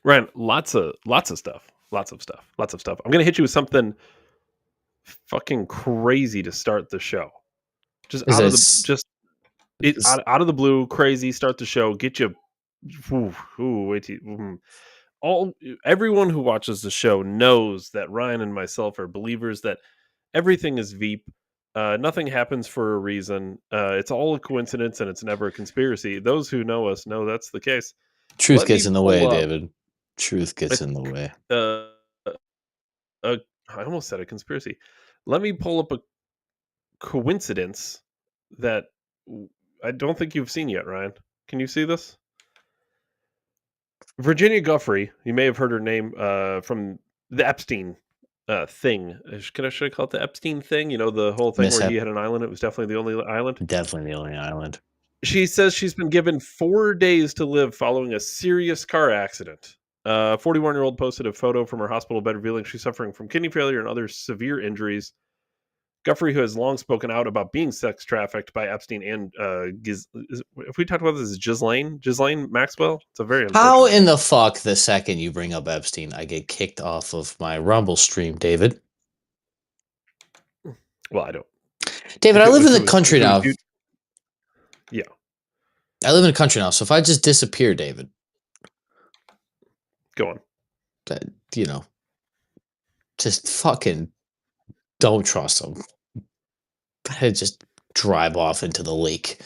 Ryan, lots of stuff. Lots of stuff. I'm gonna hit you with something fucking crazy to start the show. Just Is out of the this just it out of the blue, crazy. Start the show. Get you. Wait till all everyone who watches the show knows that Ryan and myself are believers that everything is Veep. Nothing happens for a reason. It's all a coincidence and it's never a conspiracy. Those who know us know that's the case. truth Let gets me in the pull way, up David? Truth gets in the way. a, a I almost said a conspiracy. Let me pull up a coincidence that I don't think you've seen yet, Ryan. Can you see this? Virginia Guffrey, you may have heard her name from the Epstein thing. Should I call it the Epstein thing? You know, the whole thing where Mishap. he had an island. It was definitely the only island. Definitely the only island. She says she's been given 4 days to live following a serious car accident. 41-year-old posted a photo from her hospital bed revealing she's suffering from kidney failure and other severe injuries. Guffrey, who has long spoken out about being sex trafficked by Epstein and if we talked about this, is Ghislaine Maxwell? It's a very How unfortunate in name. the fuck the second you bring up Epstein, I get kicked off of my Rumble stream, David? Well, I don't. David, I live in the country if it was now. you, yeah. I live in the country now, so if I just disappear, David, Go on. that, just fucking don't trust them. I just drive off into the lake.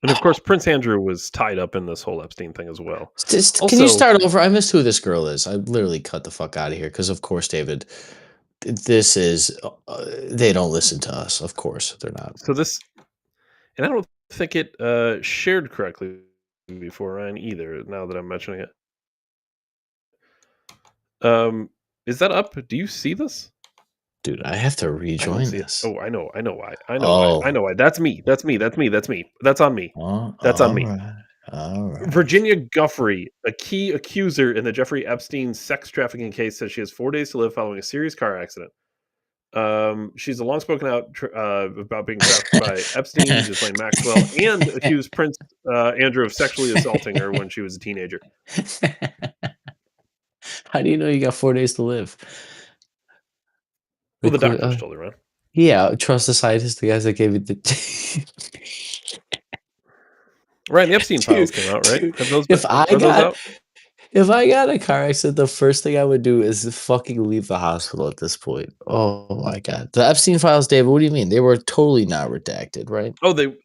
And of course, Prince Andrew was tied up in this whole Epstein thing as well. Can you start over? I missed who this girl is. I literally cut the fuck out of here because, of course, David, this is they don't listen to us. Of course, they're not. So this, and I don't think it shared correctly before, Ryan, either. Now that I'm mentioning it, is that up? Do you see this? Dude, I have to rejoin this. Oh, I know why. I know why. That's me. That's on me. That's on me. Right. All right. Virginia Guffrey, a key accuser in the Jeffrey Epstein sex trafficking case, says she has 4 days to live following a serious car accident. She's a long spoken out about being trafficked by Epstein, Ghislaine Maxwell, and accused Prince Andrew of sexually assaulting her when she was a teenager. How do you know you got 4 days to live? Well, the doctors told her, man. Yeah, trust the scientists, the guys that gave you the. Right, the Epstein files came out, right? If I got a car accident, the first thing I would do is fucking leave the hospital at this point. Oh my god, the Epstein files, David. What do you mean? They were totally not redacted, right? Oh, they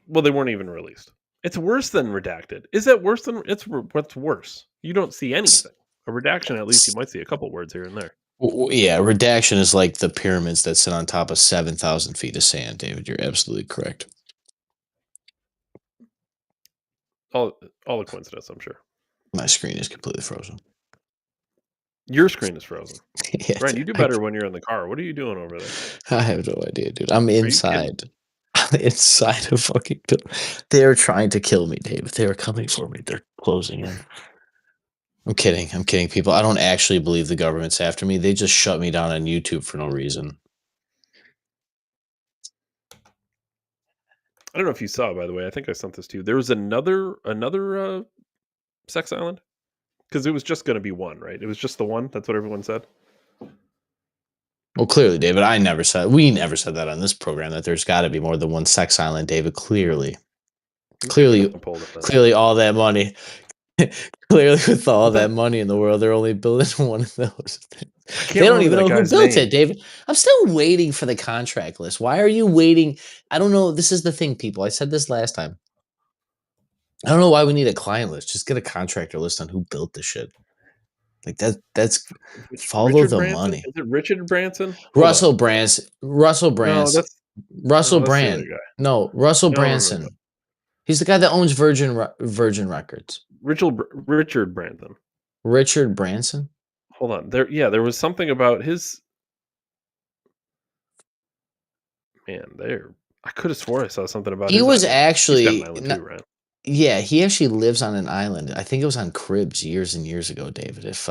weren't even released. It's worse than redacted. Is that worse than what's worse? You don't see anything. A redaction, at least you might see a couple words here and there. Yeah, redaction is like the pyramids that sit on top of 7,000 feet of sand, David. You're absolutely correct. All a coincidence, I'm sure. My screen is completely frozen. Your screen is frozen. Yeah, Ryan, you do better when you're in the car. What are you doing over there? I have no idea, dude. I'm inside. I'm inside a fucking. They're trying to kill me, David. They are coming for me. They're closing in. I'm kidding, people. I don't actually believe the government's after me. They just shut me down on YouTube for no reason. I don't know if you saw, by the way. I think I sent this to you. There was another sex island, because it was just going to be one, right? It was just the one. That's what everyone said. Well, clearly, David, we never said that on this program, that there's got to be more than one sex island, David. Clearly, all that money. Clearly, with all that money in the world, they're only building one of those. They don't even know who built it, David. I'm still waiting for the contract list. Why are you waiting? I don't know. This is the thing, people. I said this last time. I don't know why we need a client list. Just get a contractor list on who built the shit. Like that's follow the money. Is it Richard Branson? Russell Branson. Russell Branson. No, Russell Brand. No, Russell Branson. He's the guy that owns Virgin Records. Richard Branson. Richard Branson? Hold on. There was something about his. Man, I could have swore I saw something about. He was actually. He's got an island too, right? Yeah, he actually lives on an island. I think it was on Cribs years and years ago, David. If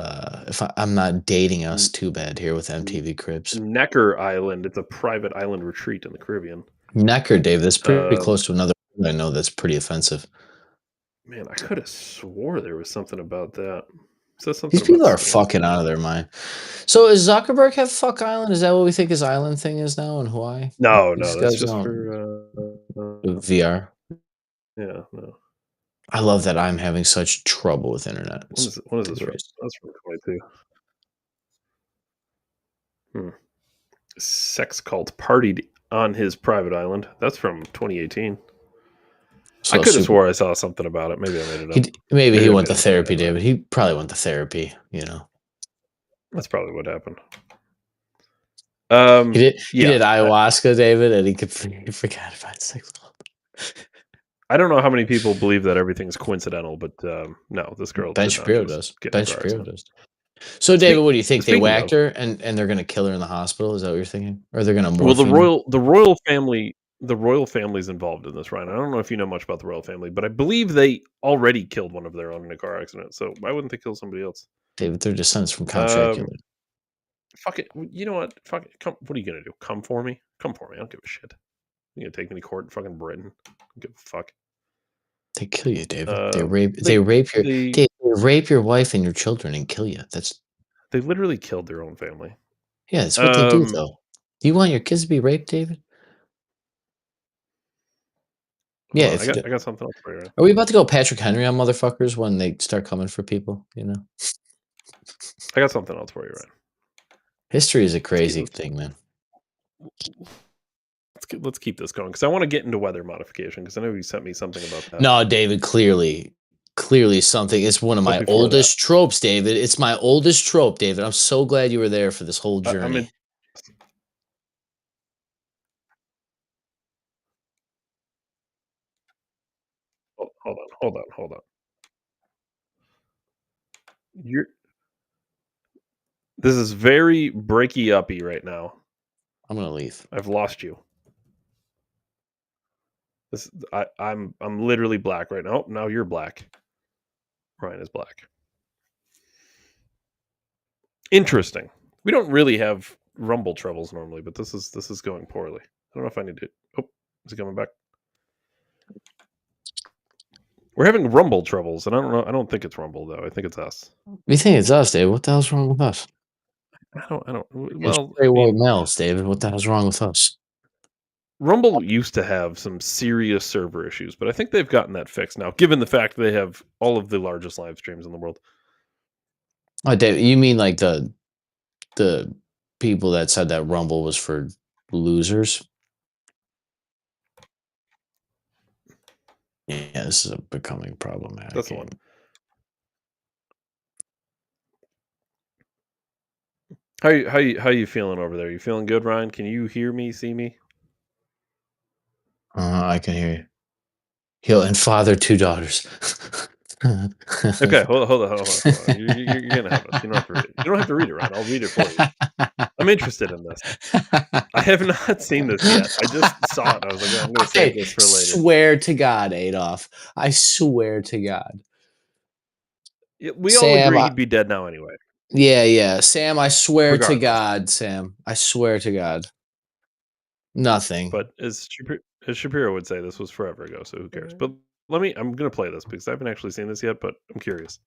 I'm not dating us too bad here with MTV Cribs. Necker Island. It's a private island retreat in the Caribbean. Necker, Dave. That's pretty close to another. I know that's pretty offensive. Man, I could have swore there was something about that. Says something These about people are scams. fucking out of their mind. So is Zuckerberg have fuck island? Is that what we think his island thing is now in Hawaii? No, no, These that's guys just don't for do VR. yeah, no. I love that I'm having such trouble with internet. It's When is the this from? greatest. That's from 22. Hmm. Sex cult partied on his private island. That's from 2018. I So could have super. swore I saw something about it. Maybe I made it up. Maybe he Maybe I went made to it up in my therapy, head, Ryan. David. He probably went to therapy. You know, That's probably what happened. he Yeah. did ayahuasca, David, and he forgot about sex. I don't know how many people believe that everything's coincidental, but no, this girl Ben did not Shapiro just does. get in a Ben car Shapiro accident. does. So, David, what do you think? They Speaking whacked of, her and they're gonna kill her in the hospital? Is that what you're thinking? Or they're gonna well, morphine her? the royal family's involved in this, Ryan. I don't know if you know much about the royal family, but I believe they already killed one of their own in a car accident. So why wouldn't they kill somebody else? David, they're descendants from Count Um, Chocula. fuck it. You know what? Fuck it. Come. What are you gonna do? Come for me? Come for me. I don't give a shit. You gonna take me to court in fucking Britain? I don't give a fuck. They kill you, David. Um, They they rape your they David, they rape your wife and your children and kill you. That's they literally killed their own family. yeah, that's what they do Um, though. Do you want your kids to be raped, David? Yeah, hold on. if I got something else for you. Ryan. are we about to go Patrick Henry on motherfuckers when they start coming for people, you know? I got something else for you, Ryan. History is a Let's keep crazy let's thing, man. let's keep this going because I want to get into weather modification because I know you sent me something about that. No, David, clearly something. It's one of But my before that, oldest tropes, David. It's my oldest trope, David. I'm so glad you were there for this whole I'm journey. in. Hold on. You're This is very breaky uppy right now. I'm gonna leave. I've lost you. I'm literally black right now. Oh, now you're black. Ryan is black. Interesting. We don't really have rumble troubles normally, but this is going poorly. I don't know if I need to. Oh, is it coming back? We're having rumble troubles, and I don't know. I don't think it's rumble though. I think it's us. You think it's us, David? What the hell's wrong with us? I don't. It's Well, I straight white mean, males, David. What the hell's wrong with us? Rumble used to have some serious server issues, but I think they've gotten that fixed now, given the fact they have all of the largest live streams in the world. Oh, David, you mean like the people that said that Rumble was for losers? Yeah, this is a becoming That's problematic. the one. How you feeling over there? You feeling good, Ryan? Can you hear me, see me? I can hear you. He'll and father two daughters. Okay, hold on. You're gonna have us. You don't have to read it. You don't have to read it, Ryan. I'll read it for you. I'm interested in this. I have not seen this yet. I just saw it. And I was like, oh, I'm gonna save I this for later. swear to God, Adolf. I swear to God. We all Sam, agree he'd be dead now anyway, yeah. Sam, I swear to regardless. God, Sam. I swear to God. Nothing. But as Shapiro would say, this was forever ago, so who cares? But I'm gonna play this because I haven't actually seen this yet, but I'm curious.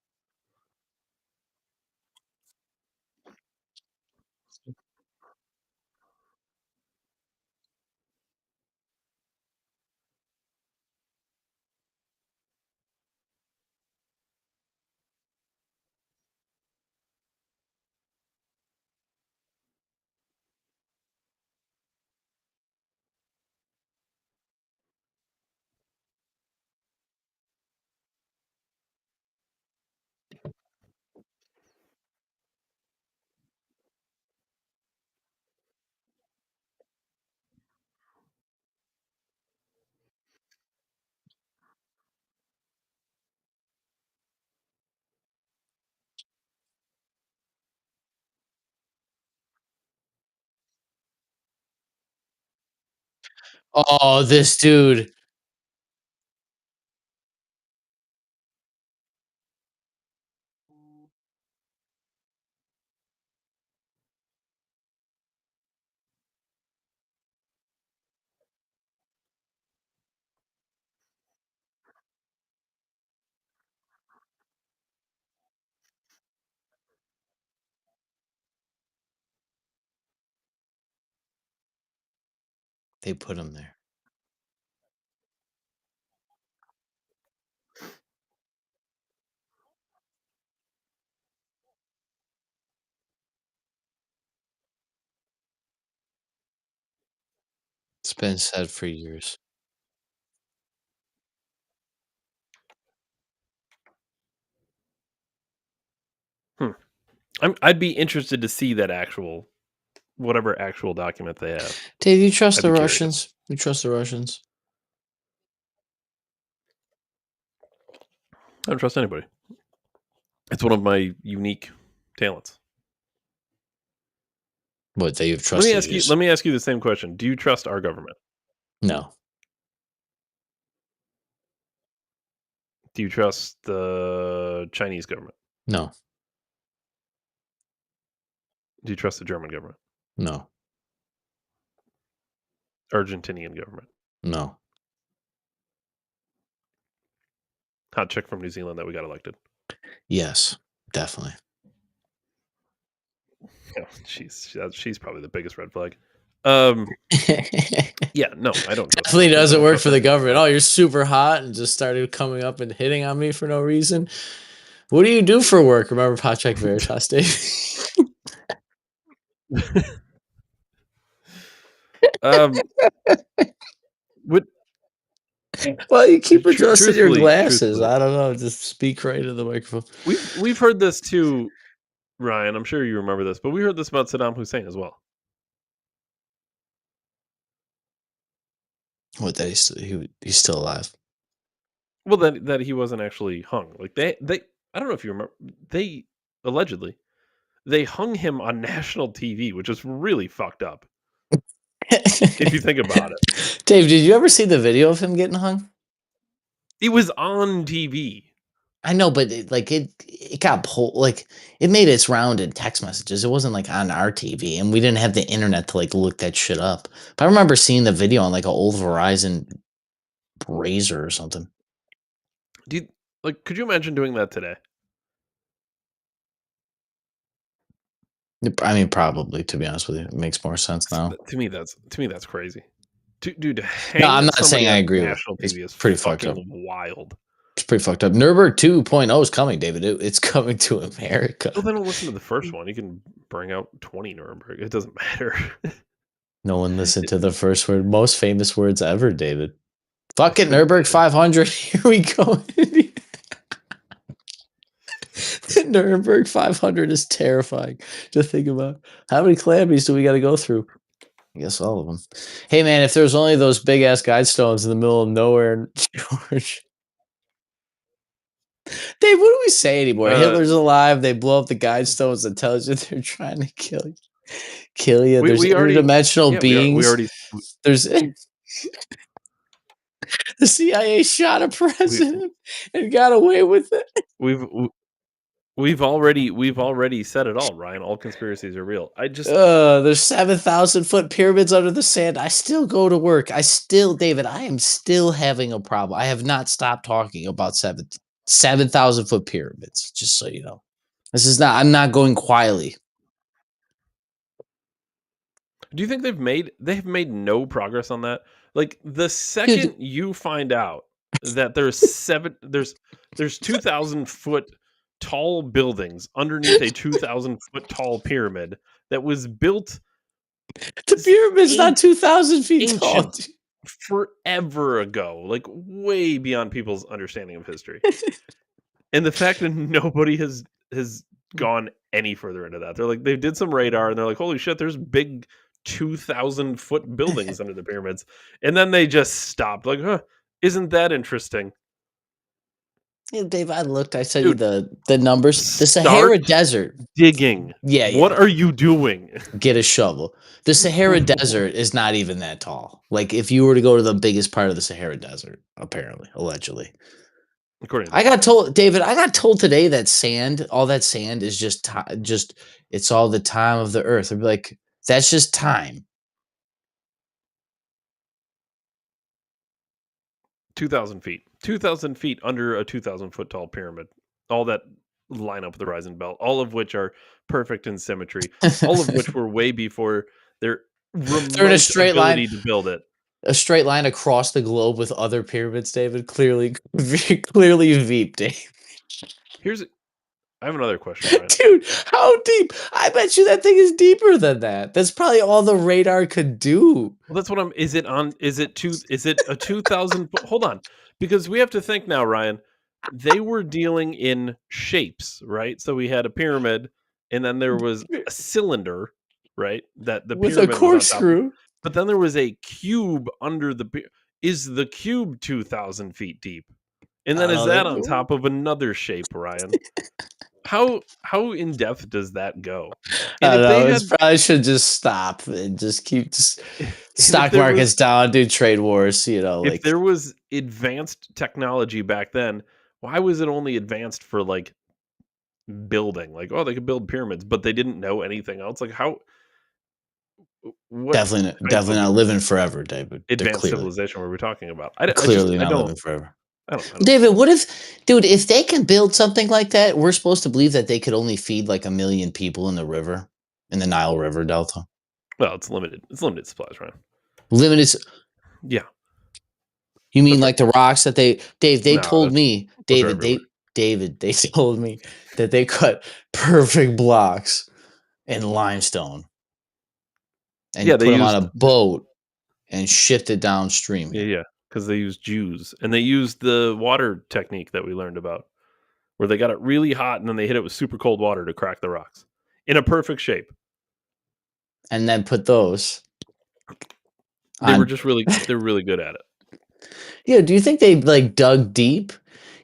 Oh, this dude. They put them there. It's been said for years. Hmm. I'd be interested to see that actual whatever actual document they have. Dave, you trust I'd the be curious. Russians? You trust the Russians? I don't trust anybody. It's one of my unique talents. What, they have Let me trusted ask you? you. Let me ask you the same question. Do you trust our government? No, Do you trust the Chinese government? no, Do you trust the German government? no, Argentinian government? no. Hot chick from New Zealand that we got elected. Yes, definitely. Yeah, she's probably the biggest red flag. Yeah, no, I don't trust. Definitely I doesn't don't work trust for the anything. government. Oh, you're super hot and just started coming up and hitting on me for no reason. What do you do for work? Remember Patrick Veritas, Dave? um, what? Well, you keep adjusting your glasses. Truthfully, I don't know. Just speak right into the microphone. we've heard this too, Ryan. I'm sure you remember this, but we heard this about Saddam Hussein as well. What, that he's still alive? Well, that he wasn't actually hung. Like they I don't know if you remember. They allegedly they hung him on national TV, which is really fucked up if you think about it. Dave, did you ever see the video of him getting hung? It was on TV. I know, but it got pulled. Like, it made its round in text messages. It wasn't like on our TV, and we didn't have the internet to like look that shit up. But I remember seeing the video on like an old Verizon Razor or something. Do you like? Could you imagine doing that today? I mean, probably, to be honest with you, it makes more sense now. To me that's crazy. Dude, to No, I'm hang not saying somebody I on agree with it. national It's TV is pretty fucked up. fucking wild. It's pretty fucked up. Nuremberg 2.0 is coming, David. It's coming to America. Well, then don't listen to the first one. You can bring out 20 Nuremberg. It doesn't matter. No one listened to the first word. Most famous words ever, David. Fuck it, Couldn't Nuremberg be. 500. Here we go. The Nuremberg 500 is terrifying to think about. How many calamities do we got to go through? I guess all of them. Hey, man, if there's only those big ass guide stones in the middle of nowhere in George. Dave, what do we say anymore? Hitler's alive. They blow up the guide stones that tells you they're trying to kill you. There's we already interdimensional yeah, we beings. already There's the CIA shot a we president and got away with it. we've we've already said it all, Ryan. All conspiracies are real. There's 7,000-foot pyramids under the sand. I still go to work. David, I am still having a problem. I have not stopped talking about 7,000-foot pyramids, just so you know. I'm not going quietly. Do you think they've made no progress on that? Like the Dude, second you find out that there's 2,000-foot tall buildings underneath a 2,000-foot tall pyramid that was built the pyramid's not 2,000 feet tall. ancient forever ago, like way beyond people's understanding of history. And the fact that nobody has gone any further into that. They're like they did some radar and they're like, holy shit, there's big 2,000-foot buildings under the pyramids. And then they just stopped. Like, huh, isn't that interesting? Yeah, Dave, I looked. I said Dude, the numbers. The Sahara Desert. Digging. Yeah. What are you doing? Get a shovel. The Sahara Desert is not even that tall. Like, if you were to go to the biggest part of the Sahara Desert, apparently, allegedly. According to I got told, David, I got told today that all that sand is just it's all the time of the earth. I'd be like, that's just time. 2,000 feet. 2,000 feet under a 2,000-foot tall pyramid. All that line up with the horizon belt, all of which are perfect in symmetry, all of which were way before their remote They're in a straight line. ability to build it. a straight line across the globe with other pyramids, David. Clearly, clearly Veep, Dave. Here's I have another question, Ryan. Dude, how deep? I bet you that thing is deeper than that. That's probably all the radar could do. Well, that's what I'm is it on is it a 2,000 hold on, because we have to think now, Ryan, they were dealing in shapes, right? So we had a pyramid, and then there was a cylinder, right, that the With a pyramid was on top of, corkscrew. but then there was a cube under the py is the cube 2,000 feet deep? And I then don't is know. that on top of another shape, Ryan? How in depth does that go? And I don't if they know. It's had probably should just stop and just keep and if stock there was markets down, do trade wars, if there was advanced technology back then, why was it only advanced for, like, building? Like, oh, they could build pyramids, but they didn't know anything else? Like, how what type definitely of not living forever, David. They're advanced civilization were we talking about? I just clearly not living forever. I don't David, what if, dude, if they can build something like that, we're supposed to believe that they could only feed like 1,000,000 people in the river, in the Nile River Delta. well, it's limited supplies, Ryan. Limited. Yeah, You mean that's right. like the rocks that they No, told me, those are everywhere. David, they told me that they cut perfect blocks in limestone Yeah, and they put them on used a boat and shipped it downstream yeah, here. yeah, because they used Jews, and they used the water technique that we learned about, where they got it really hot, and then they hit it with super cold water to crack the rocks in a perfect shape. And then put those They were on. just they're really good at it. Yeah, do you think they like dug deep?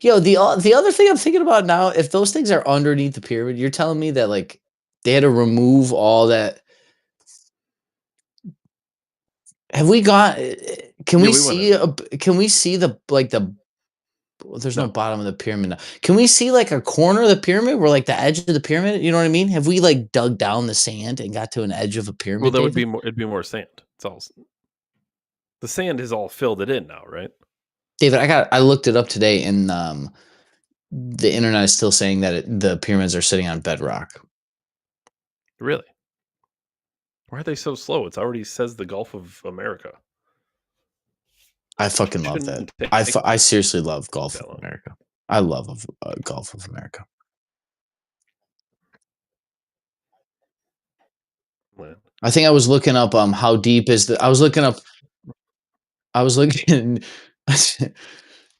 Yo, the other thing I'm thinking about now, if those things are underneath the pyramid, you're telling me that like they had to remove all that. Have we got? Can Yeah, we we went see into it. can we see the like the? Well, there's no No. bottom of the pyramid now. Can we see like a corner of the pyramid where like the edge of the pyramid? You know what I mean? Have we like dug down the sand and got to an edge of a Well, pyramid, that would be David? more it'd be more sand. It's all the sand has all filled it in now, right? David, I looked it up today, and the internet is still saying that the pyramids are sitting on bedrock. Really? Why are they so slow? It's already says the Gulf of America. I fucking love that. Shouldn't take I seriously love Gulf that of long. America. I love Gulf of America. Land. I think I was looking up how deep is the. I was looking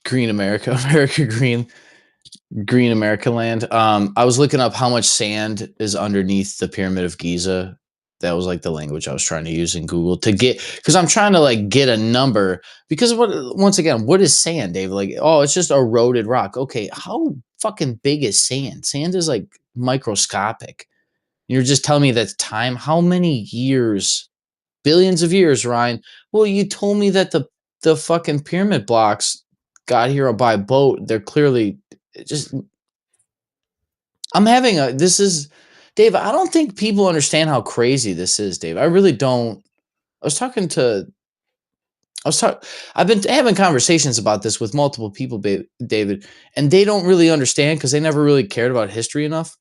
Green America, America Green America land. I was looking up how much sand is underneath the Pyramid of Giza. That was like the language I was trying to use in Google to get, because I'm trying to like get a number. Because once again, what is sand, David? Like, oh, it's just eroded rock. Okay, how fucking big is sand? Sand is like microscopic. You're just telling me that's time. How many years? Billions of years, Ryan. Well, you told me that the fucking pyramid blocks got here by boat. They're clearly just. I'm having a. This is, Dave. I don't think people understand how crazy this is, Dave. I really don't. I was talking to. I was talking. I've been having conversations about this with multiple people, David, and they don't really understand because they never really cared about history enough,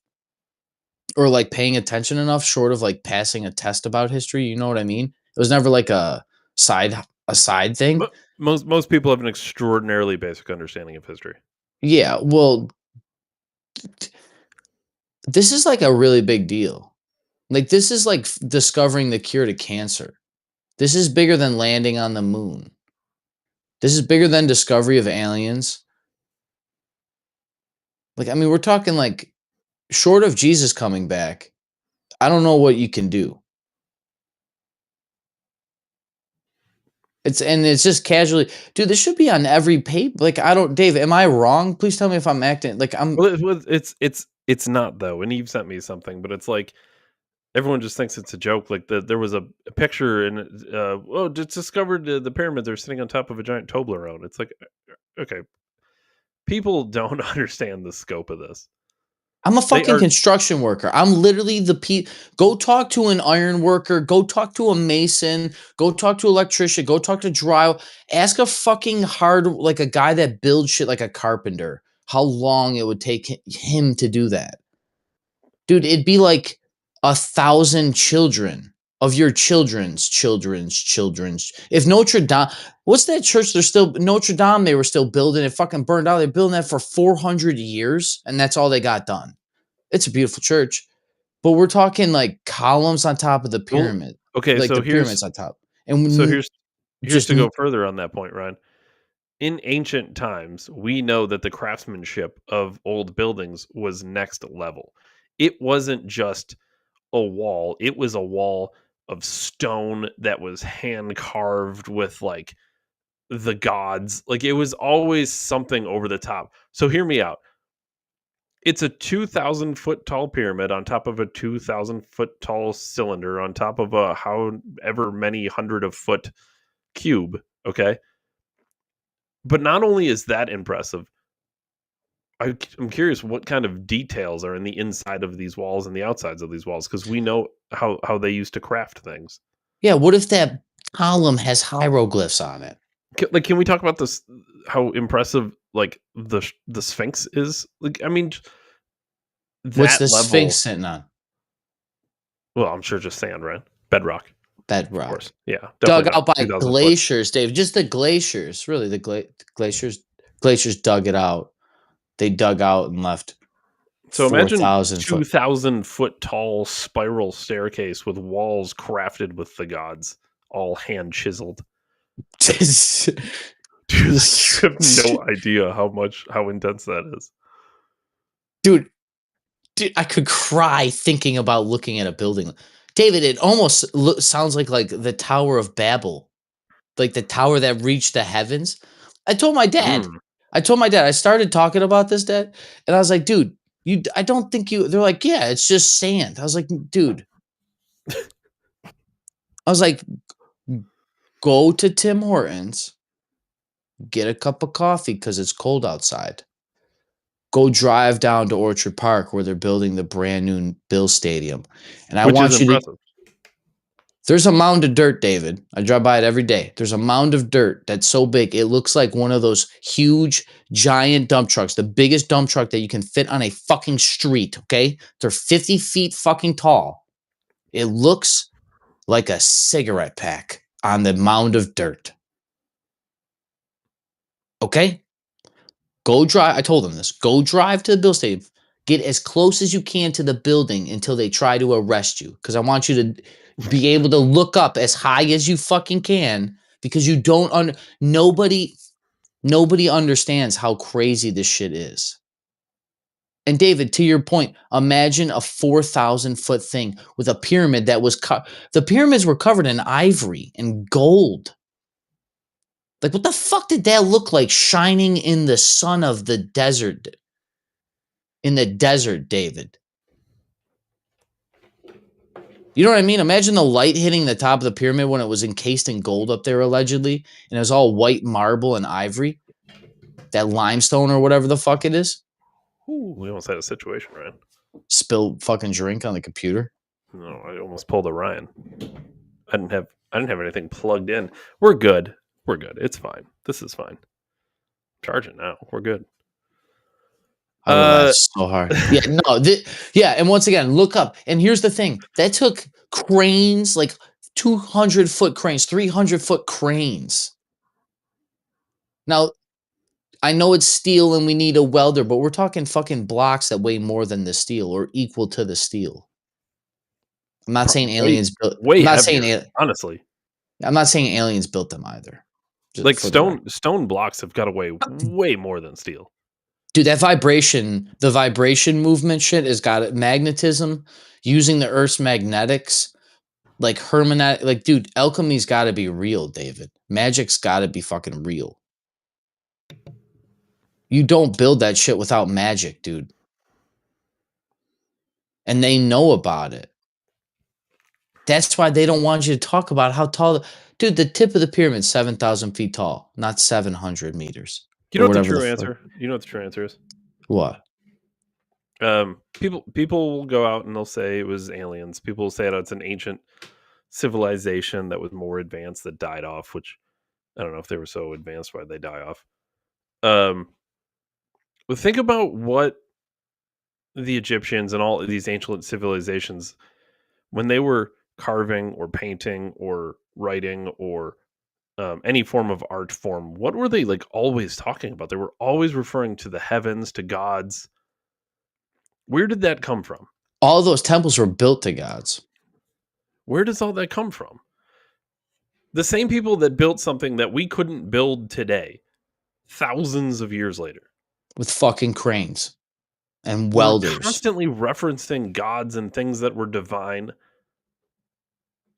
or like paying attention enough, short of like passing a test about history. You know what I mean? It was never like side a side thing. Most people have an extraordinarily basic understanding of history. Yeah, well, this is like a really big deal. Like this is like discovering the cure to cancer. This is bigger than landing on the moon. This is bigger than discovery of aliens. Like, I mean, we're talking like short of Jesus coming back, I don't know what you can do. It's just casually, dude. This should be on every paper. Like, I don't, Dave. Am I wrong? Please tell me if I'm acting like I'm. Well, it's not though. And Eve sent me something, but it's like everyone just thinks it's a joke. Like there was a picture and just discovered the pyramids are sitting on top of a giant Toblerone. It's like okay, people don't understand the scope of this. I'm a They fucking are construction worker. I'm literally go talk to an iron worker, go talk to a mason, go talk to an electrician, go talk to drywall. Ask a fucking like a guy that builds shit like a carpenter, how long it would take him to do that. Dude, it'd be like 1,000 children. of your children's. If Notre Dame, what's that church? They're still Notre Dame. They were still building. It fucking burned out. They're building that for 400 years, and that's all they got done. It's a beautiful church, but we're talking like columns on top of the Well, pyramid, okay, like so the here's pyramids on top, and so here's here's just to go further on that point, Ryan. In ancient times, we know that the craftsmanship of old buildings was next level. It wasn't just a wall, it was a wall of stone that was hand carved with like the gods. Like it was always something over the top. So hear me out. It's a 2,000-foot tall pyramid on top of a 2,000-foot tall cylinder on top of a however many hundred of foot cube. Okay. But not only is that impressive, I'm curious what kind of details are in the inside of these walls and the outsides of these walls because we know how they used to craft things. yeah. What if that column has hieroglyphs on it? Can we talk about this? How impressive, like the Sphinx is. Like, I mean, What's that the Sphinx level. sitting on? Well, I'm sure just sand, right? Bedrock, of Bedrock. course. Yeah, Dug definitely not out by 2,000 foot. glaciers, Dave. Just the glaciers, really. Glaciers dug it out. They dug out and left So imagine 4,000 foot. 2,000-foot tall spiral staircase with walls crafted with the gods, all hand chiseled. Dude, like, you have no idea how intense that is. dude, I could cry thinking about looking at a building. David, it almost sounds like the Tower of Babel, like the tower that reached the heavens. I told my dad. Mm. I started talking about this, Dad, and I was like, dude, I don't think you. They're like, yeah, it's just sand. I was like, dude. I was like, go to Tim Hortons, get a cup of coffee because it's cold outside. Go drive down to Orchard Park where they're building the brand new Bill Stadium. And I Which is want you to. impressive. There's a mound of dirt, David. I drive by it every day. There's a mound of dirt that's so big, it looks like one of those huge, giant dump trucks, the biggest dump truck that you can fit on a fucking street, okay? They're 50 feet fucking tall. It looks like a cigarette pack on the mound of dirt. Okay? Go drive. I told them this. Go drive to the Bill Stadium. Get as close as you can to the building until they try to arrest you. Because I want you to be able to look up as high as you fucking can. Because you don't nobody understands how crazy this shit is. And David, to your point, imagine a 4,000-foot thing with a pyramid that was the pyramids were covered in ivory and gold. Like, what the fuck did that look like shining in the sun of the desert? In the desert, David. You know what I mean? Imagine the light hitting the top of the pyramid when it was encased in gold up there, allegedly, and it was all white marble and ivory. That limestone or whatever the fuck it is. Ooh, we almost had a situation, Ryan. Spilled fucking drink on the computer. No, I almost pulled a Ryan. I didn't have anything plugged in. We're good. It's fine. This is fine. Charging now. We're good. I would laugh so hard. Yeah, no, yeah, and once again, look up. And here's the thing: that took cranes, like 200-foot cranes, 300-foot cranes. Now, I know it's steel and we need a welder, but we're talking fucking blocks that weigh more than the steel or equal to the steel. I'm not saying aliens built. Way I'm not heavier, saying honestly. I'm not saying aliens built them either. Like stone blocks have got to weigh way more than steel. Dude, the vibration movement shit has got it. Magnetism, using the Earth's magnetics, like like, dude, alchemy's got to be real, David. Magic's got to be fucking real. You don't build that shit without magic, dude. And they know about it. That's why they don't want you to talk about how tall. Dude, the tip of the pyramid, 7,000 feet tall, not 700 meters. You know what the true answer? You know what the true answer is? What? People will go out and they'll say it was aliens. People will say it's an ancient civilization that was more advanced that died off, which I don't know if they were so advanced, why'd they die off? But think about what the Egyptians and all of these ancient civilizations, when they were carving or painting or writing or any form of art form, what were they like always talking about? They were always referring to the heavens, to gods. Where did that come from? All those temples were built to gods. Where does all that come from? The same people that built something that we couldn't build today, thousands of years later, with fucking cranes and were welders. constantly referencing gods and things that were divine.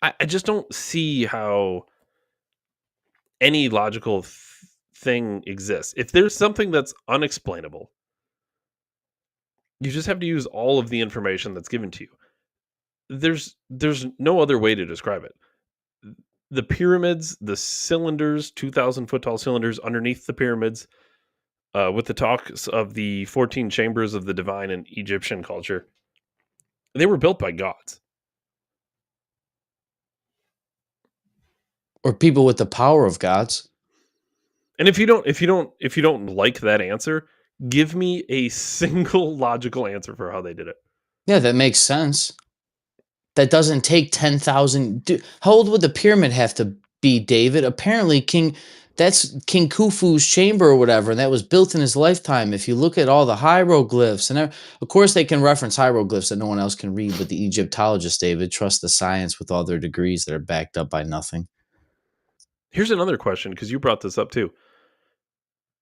I just don't see how any logical thing exists. If there's something that's unexplainable, you just have to use all of the information that's given to you. There's no other way to describe it. The pyramids, the cylinders, 2,000-foot tall cylinders underneath the pyramids, with the talks of the 14 chambers of the divine in Egyptian culture, they were built by gods. Or people with the power of gods. And if you don't like that answer, give me a single logical answer for how they did it. Yeah, that makes sense. That doesn't take 10,000. How old would the pyramid have to be, David? Apparently, that's King Khufu's chamber or whatever, and that was built in his lifetime. If you look at all the hieroglyphs, and of course they can reference hieroglyphs that no one else can read, but the Egyptologists, David, trust the science with all their degrees that are backed up by nothing. Here's another question, because you brought this up too.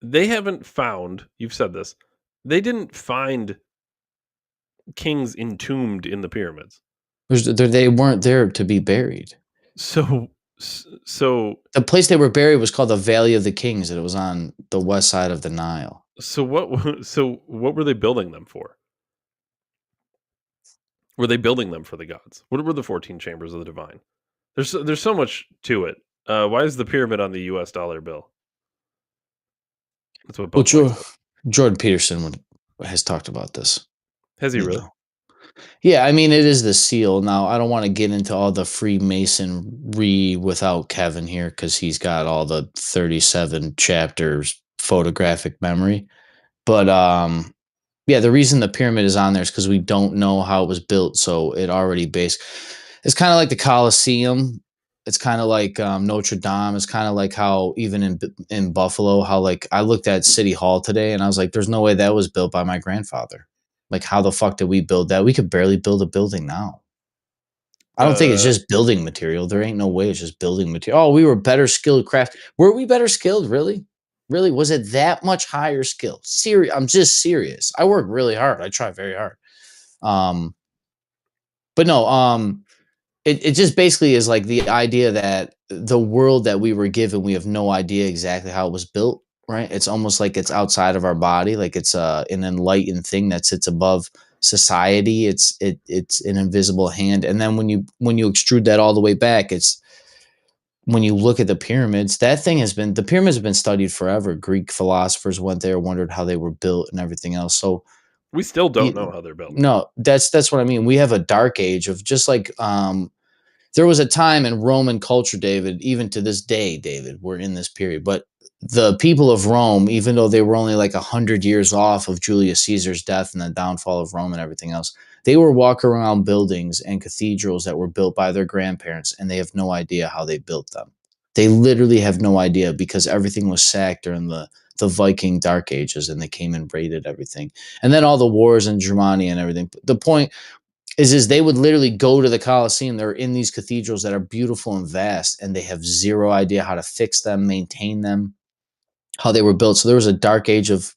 They haven't found, you've said this, they didn't find kings entombed in the pyramids. They weren't there to be buried. So the place they were buried was called the Valley of the Kings, and it was on the west side of the Nile. So what were they building them for? Were they building them for the gods? What were the 14 chambers of the divine? There's so much to it. Why is the pyramid on the US dollar bill? That's what both Jordan Peterson has talked about this. Has he really? Yeah, I mean, it is the seal. Now, I don't want to get into all the Freemasonry without Kevin here because he's got all the 37 chapters photographic memory. But yeah, the reason the pyramid is on there is because we don't know how it was built. So it already it's kind of like the Colosseum. It's kind of like Notre Dame. It's kind of like how even in Buffalo, how like I looked at City Hall today and I was like, there's no way that was built by my grandfather. Like, how the fuck did we build that? We could barely build a building now. I don't think it's just building material. There ain't no way it's just building material. Oh, we were better skilled craft. Were we better skilled? Really? Really? Was it that much higher skill? Serious. I'm just serious. I work really hard. I try very hard. But no, it just basically is like the idea that the world that we were given, we have no idea exactly how it was built. Right? It's almost like it's outside of our body, like it's an enlightened thing that sits above society. It's an invisible hand. And then when you extrude that all the way back, it's when you look at the pyramids, the pyramids have been studied forever. Greek philosophers went there, wondered how they were built and everything else. So we still don't know how they're built. No, that's what I mean. We have a dark age of just like there was a time in Roman culture, David, even to this day, David, we're in this period, but the people of Rome, even though they were only like 100 years off of Julius Caesar's death and the downfall of Rome and everything else, they were walking around buildings and cathedrals that were built by their grandparents, and they have no idea how they built them. They literally have no idea because everything was sacked during the Viking Dark Ages, and they came and raided everything. And then all the wars in Germany and everything. The point is they would literally go to the Colosseum. They're in these cathedrals that are beautiful and vast, and they have zero idea how to fix them, maintain them, how they were built. So there was a dark age of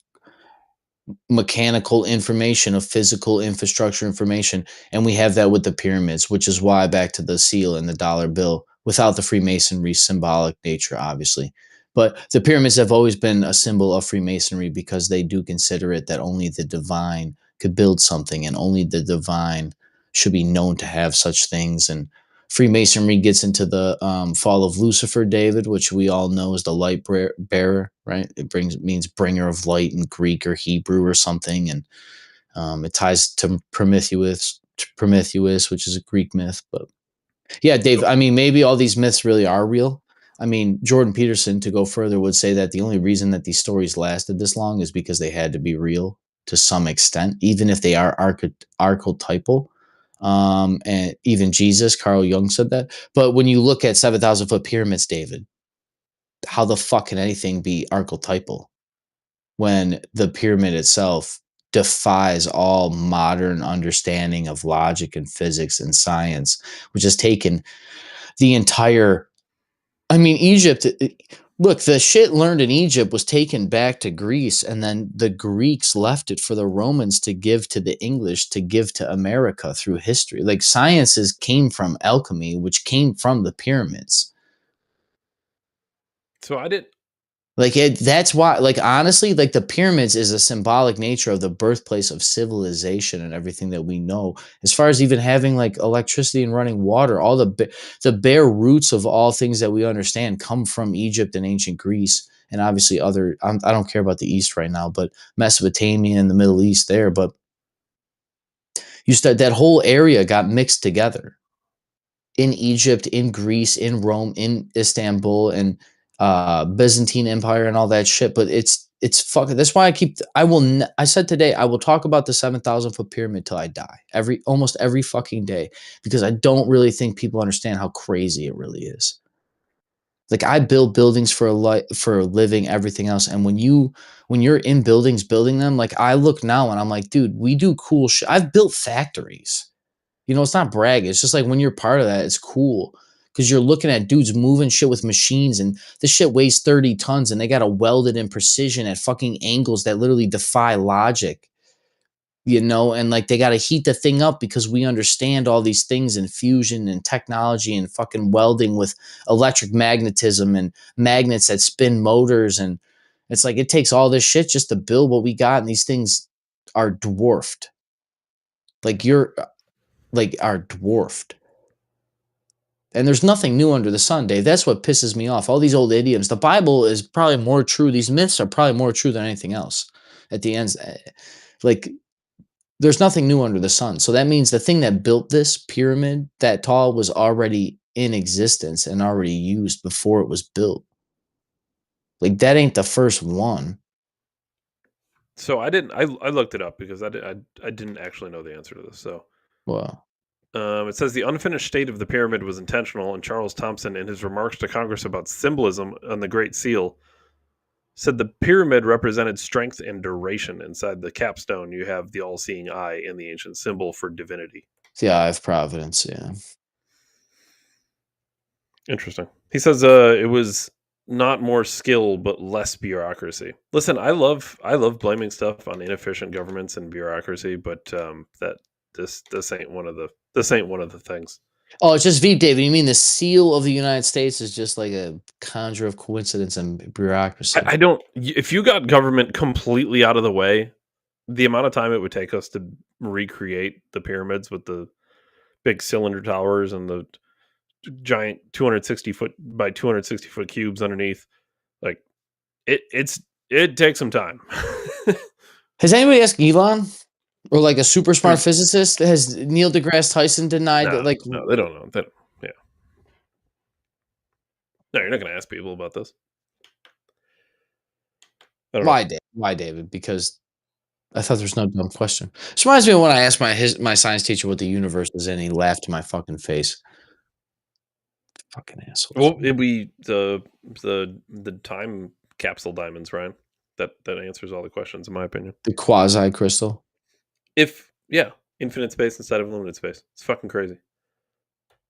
mechanical information, of physical infrastructure information, and we have that with the pyramids, which is why back to the seal and the dollar bill, without the Freemasonry symbolic nature, obviously. But the pyramids have always been a symbol of Freemasonry because they do consider it that only the divine could build something, and only the divine should be known to have such things. And Freemasonry gets into the fall of Lucifer, David, which we all know is the light bearer, right? It means bringer of light in Greek or Hebrew or something, and it ties to Prometheus, which is a Greek myth. But yeah, Dave, I mean, maybe all these myths really are real. I mean, Jordan Peterson, to go further, would say that the only reason that these stories lasted this long is because they had to be real to some extent, even if they are archetypal. And even Jesus, Carl Jung said that. But when you look at 7,000 foot pyramids, David, how the fuck can anything be archetypal when the pyramid itself defies all modern understanding of logic and physics and science, which has taken the entire, I mean, Egypt, look, the shit learned in Egypt was taken back to Greece, and then the Greeks left it for the Romans to give to the English, to give to America through history. Like, sciences came from alchemy, which came from the pyramids. So I didn't. Like, that's why, like, honestly, like, the pyramids is a symbolic nature of the birthplace of civilization and everything that we know. As far as even having like electricity and running water, all the bare roots of all things that we understand come from Egypt and ancient Greece, and obviously other. I don't care about the East right now, but Mesopotamia and the Middle East there. But you start, that whole area got mixed together in Egypt, in Greece, in Rome, in Istanbul, and Byzantine Empire and all that shit. But it's fucking. That's why I said today I will talk about the 7,000 foot pyramid till I die. Almost every fucking day, because I don't really think people understand how crazy it really is. Like, I build buildings for a living, everything else. And when you're in buildings building them, like, I look now and I'm like, dude, we do cool shit. I've built factories. It's not bragging. It's just like, when you're part of that, it's cool because you're looking at dudes moving shit with machines, and this shit weighs 30 tons and they got to weld it in precision at fucking angles that literally defy logic, and like, they got to heat the thing up because we understand all these things in fusion and technology and fucking welding with electric magnetism and magnets that spin motors. And it's like, it takes all this shit just to build what we got. And these things are dwarfed. Are dwarfed. And there's nothing new under the sun, Dave. That's what pisses me off. All these old idioms. The Bible is probably more true. These myths are probably more true than anything else. At the end, like, there's nothing new under the sun. So that means the thing that built this pyramid that tall was already in existence and already used before it was built. Like, that ain't the first one. So I didn't. I looked it up because I didn't actually know the answer to this. So, Well, it says the unfinished state of the pyramid was intentional, and Charles Thompson, in his remarks to Congress about symbolism on the Great Seal, said the pyramid represented strength and duration. Inside the capstone, you have the all-seeing eye and the ancient symbol for divinity. the Eye of Providence, yeah. Interesting. He says it was not more skill but less bureaucracy. Listen, I love blaming stuff on inefficient governments and bureaucracy, but that this ain't one of the things. Oh, it's just Veep, David. You mean the seal of the United States is just like a conjure of coincidence and bureaucracy? I don't. If you got government completely out of the way, the amount of time it would take us to recreate the pyramids with the big cylinder towers and the giant 260 foot by 260 foot cubes underneath, like, it takes some time. Has anybody asked Elon, or like a super smart physicist? Has Neil deGrasse Tyson denied that? Like, no, they don't know. Yeah. No, you're not going to ask people about this. Why, David? Why, David? Because I thought there's no dumb question. This reminds me of when I asked my science teacher what the universe is in. He laughed in my fucking face. Fucking asshole. Well, it'd be the time capsule diamonds, Ryan. That answers all the questions, in my opinion. The quasi crystal. Infinite space instead of limited space. It's fucking crazy.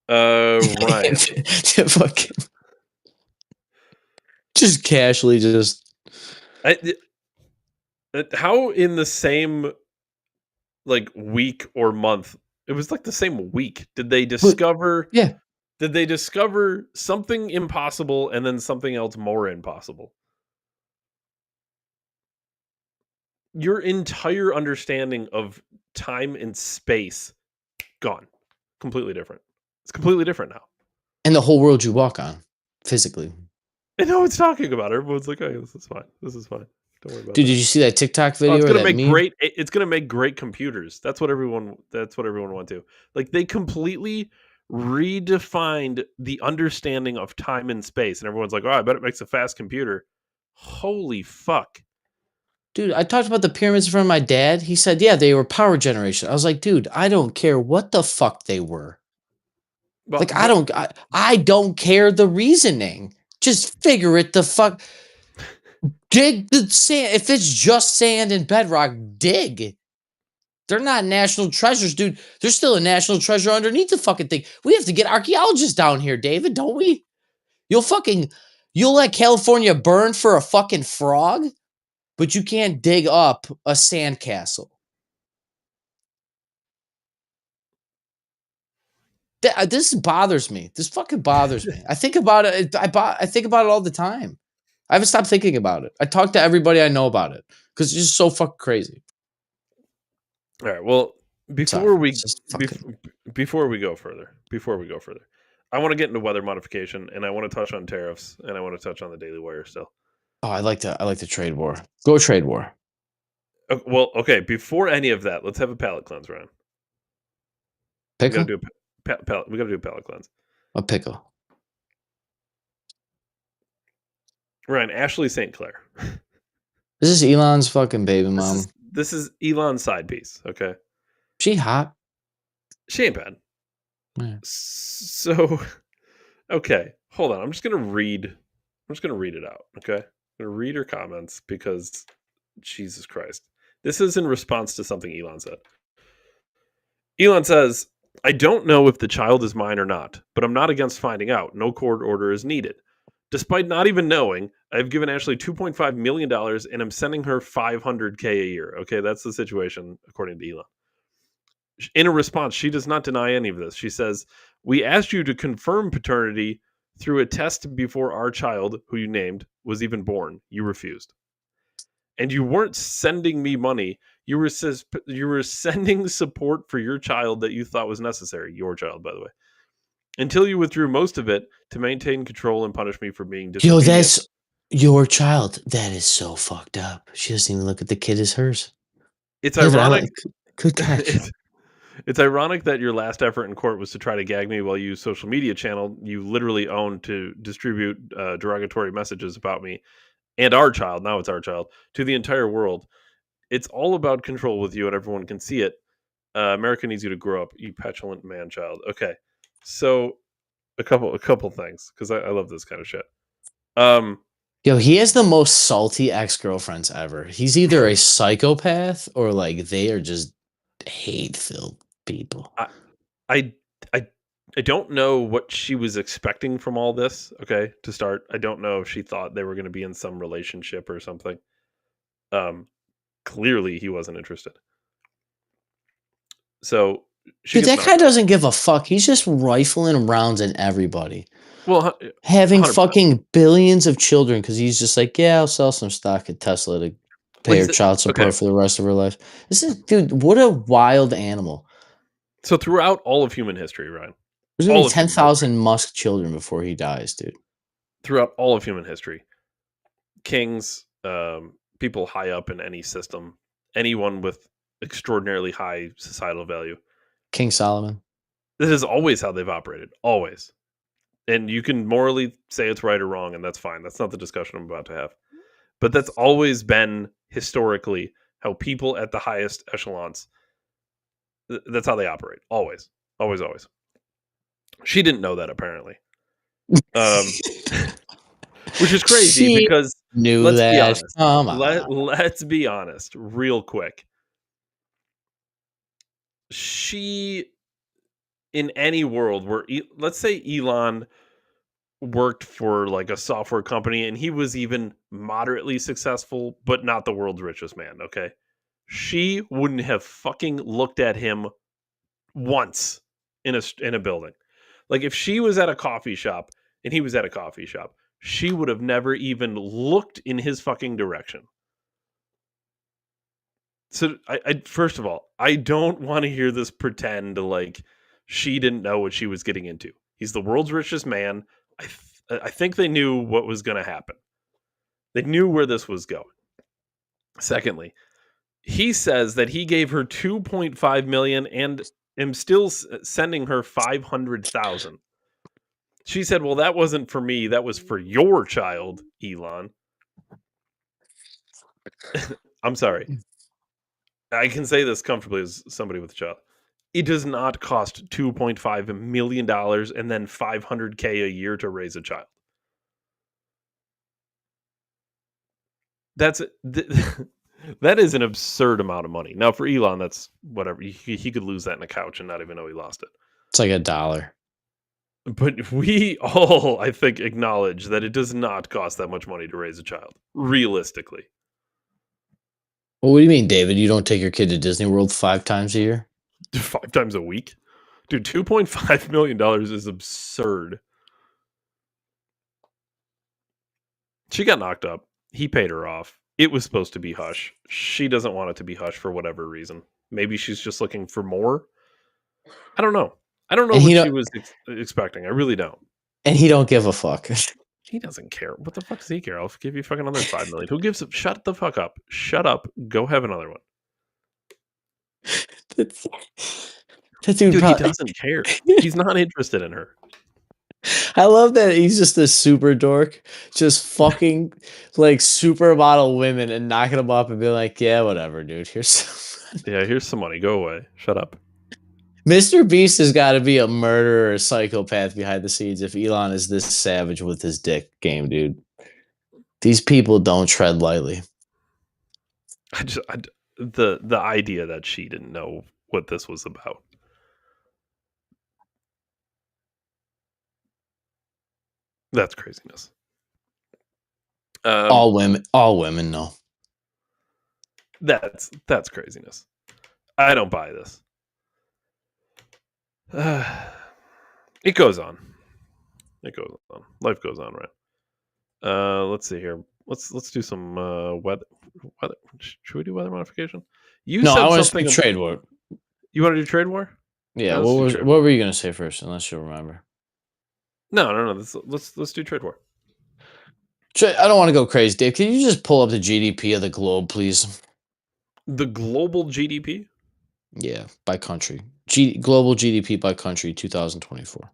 Ryan. Fucking just casually how in the same like week or month, it was like the same week, did they discover did they discover something impossible and then something else more impossible? Your entire understanding of time and space gone. Completely different. It's completely different now. And the whole world you walk on, physically. And no one's talking about it. Everyone's like, "Hey, this is fine. This is fine. Don't worry about it." Dude, did you see that TikTok video? It's gonna make great computers. That's what everyone wants to. Like, they completely redefined the understanding of time and space, and everyone's like, "Oh, I bet it makes a fast computer." Holy fuck. Dude, I talked about the pyramids in front of my dad. He said, yeah, they were power generation. I was like, dude, I don't care what the fuck they were. Well, Like, I don't care the reasoning. Just figure it the fuck. Dig the sand. If it's just sand and bedrock, dig. They're not national treasures, dude. There's still a national treasure underneath the fucking thing. We have to get archaeologists down here, David, don't we? You'll let California burn for a fucking frog, but you can't dig up a sandcastle. This bothers me. This fucking bothers me. I think about it. I think about it all the time. I haven't stopped thinking about it. I talk to everybody I know about it because it's just so fucking crazy. All right. Well, Sorry, before we it's just fucking. before we go further, I want to get into weather modification, and I want to touch on tariffs, and I want to touch on the Daily Wire still. Oh, I like the trade war. Go trade war. Well, okay. Before any of that, let's have a palate cleanse, Ryan. Pickle. We got to do a palate cleanse. A pickle. Ryan, Ashley St. Clair. Is this Elon's fucking baby mom? This is Elon's side piece. Okay. She hot. She ain't bad. Yeah. So, okay, hold on. I'm just gonna read it out. Okay, I'm gonna read her comments because Jesus Christ, this is in response to something Elon said. Elon says, "I don't know if the child is mine or not, but I'm not against finding out. No court order is needed. Despite not even knowing, I've given Ashley $2.5 million and I'm sending her $500K a year." Okay, that's the situation according to Elon. In a response, she does not deny any of this. She says, "We asked you to confirm paternity through a test before our child, who you named, was even born. You refused. And you weren't sending me money. You were sending support for your child that you thought was necessary. Your child, by the way. Until you withdrew most of it to maintain control and punish me for being disobedient." Yo, that's your child. That is so fucked up. She doesn't even look at the kid as hers. It's ironic. Good catch. It's ironic that your last effort in court was to try to gag me while you use social media channel you literally own to distribute derogatory messages about me and our child, now it's our child, to the entire world. It's all about control with you and everyone can see it. America needs you to grow up, you petulant man-child. Okay, so a couple things, because I love this kind of shit. Yo, he has the most salty ex-girlfriends ever. He's either a psychopath or like they are just hate-filled people. I don't know what she was expecting from all this. Okay, to start, I don't know if she thought they were going to be in some relationship or something. Clearly, he wasn't interested. So dude, that guy doesn't give a fuck. He's just rifling rounds at everybody. Well, having 100%. Fucking billions of children because he's just like, yeah, I'll sell some stock at Tesla to pay her child support for the rest of her life. This is, dude, what a wild animal. So throughout all of human history, Ryan, there's gonna be 10,000 Musk children before he dies, dude. Throughout all of human history, kings, people high up in any system, anyone with extraordinarily high societal value, King Solomon. This is always how they've operated, always. And you can morally say it's right or wrong, and that's fine. That's not the discussion I'm about to have. But that's always been historically how people at the highest echelons, that's how they operate. Always. Always, always. She didn't know that, apparently. Which is crazy because let's be honest. Let's be honest real quick. She, in any world where, let's say Elon worked for like a software company and he was even moderately successful, but not the world's richest man, okay? She wouldn't have fucking looked at him once in a building. Like if she was at a coffee shop and he was at a coffee shop, she would have never even looked in his fucking direction. So I first of all, I don't want to hear this pretend like she didn't know what she was getting into. He's the world's richest man. I think they knew what was going to happen. They knew where this was going. Secondly, he says that he gave her $2.5 million and am still sending her $500,000. She said, "Well, that wasn't for me. That was for your child, Elon." I'm sorry. I can say this comfortably as somebody with a child. It does not cost $2.5 million and then $500K a year to raise a child. That's that is an absurd amount of money. Now for Elon, that's whatever. He could lose that in a couch and not even know he lost it. It's like $1. But we all, I think, acknowledge that it does not cost that much money to raise a child, realistically. Well, what do you mean, David? You don't take your kid to Disney World 5 times a year? 5 times a week? Dude, $2.5 million is absurd. She got knocked up. He paid her off. It was supposed to be hush. She doesn't want it to be hush for whatever reason. Maybe she's just looking for more. I don't know. I don't know And what she was expecting. I really don't. And he don't give a fuck. He doesn't care. What the fuck does he care? I'll give you fucking another $5 million. Who gives a shut the fuck up? Shut up. Go have another one. That dude, Dude, he doesn't care. He's not interested in her. I love that he's just a super dork, just fucking like supermodel women and knocking them up and being like, yeah, whatever, dude. Here's some money. Go away. Shut up. Mr. Beast has got to be a murderer or psychopath behind the scenes if Elon is this savage with his dick game, dude. These people don't tread lightly. The idea that she didn't know what this was about. That's craziness. All women know. That's craziness. I don't buy this. It goes on. Life goes on, right? Let's see here. Let's do some weather. Should we do weather modification? I want to do trade war. You want to do trade war? Yeah. What were you gonna say first? Unless you'll remember. No. Let's do trade war. I don't want to go crazy, Dave. Can you just pull up the GDP of the globe, please? The global GDP? Yeah, by country. Global GDP by country, 2024.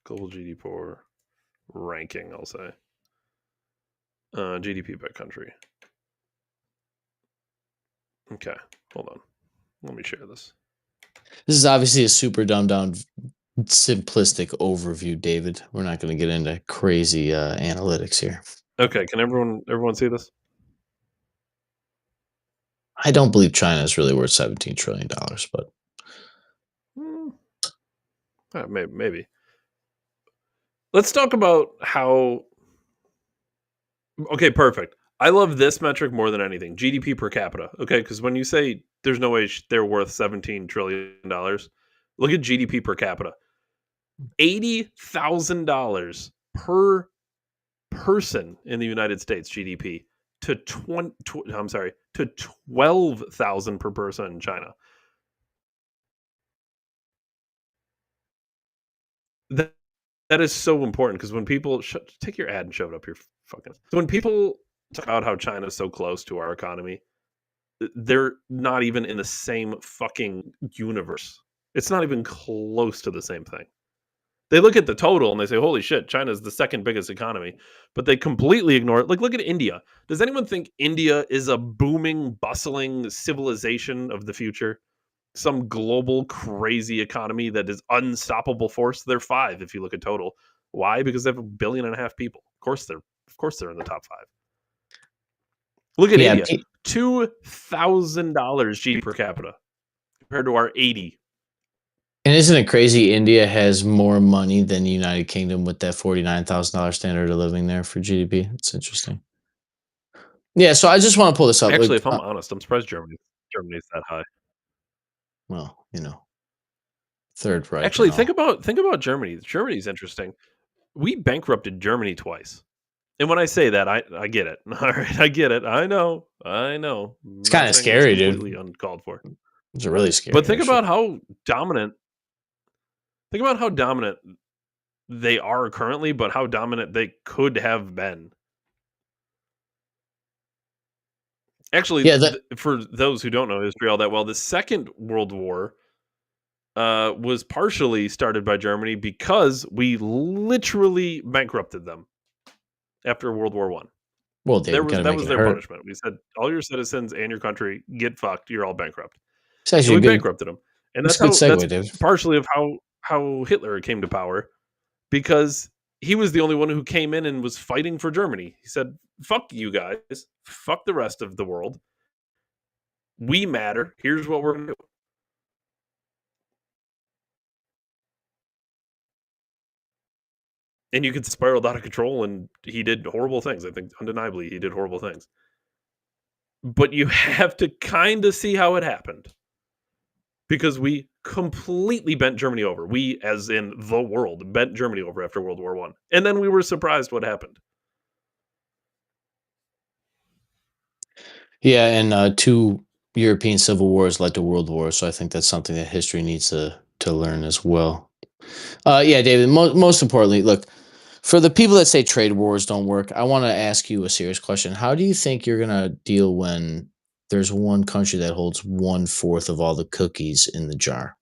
Global GDP ranking, I'll say. GDP by country. Okay, hold on. Let me share this. This is obviously a super dumbed down, simplistic overview, David. We're not going to get into crazy analytics here. Okay, can everyone see this? I don't believe China is really worth $17 trillion, but maybe. Let's talk about how. Okay, perfect. I love this metric more than anything. GDP per capita. Okay, because when you say there's no way they're worth $17 trillion, look at GDP per capita. $80,000 per person in the United States GDP to 12,000 per person in China. That is so important because when people take your ad and shove it up your fucking. So when people talk about how China is so close to our economy, they're not even in the same fucking universe. It's not even close to the same thing. They look at the total and they say, holy shit, China's the second biggest economy, but they completely ignore it. Like, look at India. Does anyone think India is a booming, bustling civilization of the future? Some global crazy economy that is unstoppable force? They're 5 if you look at total. Why? Because they have 1.5 billion people. Of course they're in the top 5. Look at India. $2,000 GDP per capita compared to our 80. And isn't it crazy? India has more money than the United Kingdom with that $49,000 standard of living there for GDP. It's interesting. Yeah, so I just want to pull this up. Actually, if I'm honest, I'm surprised Germany's that high. Well, Third Reich. Actually, think about Germany. Germany's interesting. We bankrupted Germany twice. And when I say that, I get it. All right, I get it. I know. It's kind of scary, dude. Completely uncalled for. It's really scary. But think about how dominant. Think about how dominant they are currently, but how dominant they could have been. Actually, for those who don't know history all that well, the Second World War was partially started by Germany because we literally bankrupted them after World War I. Well, Dave, we gotta That make was it their hurt. punishment. We said, "All your citizens and your country get fucked. You're all bankrupt." It's actually And a we good. bankrupted them. And It's a good that's segue, Dave. partially of how Hitler came to power, because he was the only one who came in and was fighting for Germany. He said, "Fuck you guys. Fuck the rest of the world. We matter. Here's what we're going to do." And you could spiraled out of control, and he did horrible things. I think undeniably he did horrible things. But you have to kind of see how it happened, because we completely bent Germany over. We, as in the world, bent Germany over after World War One, and then we were surprised what happened. Yeah, and 2 European civil wars led to world wars, so I think that's something that history needs to learn as well. Yeah, David, most importantly, look, for the people that say trade wars don't work, I wanna ask you a serious question. How do you think you're gonna deal when there's one country that holds 1/4 of all the cookies in the jar?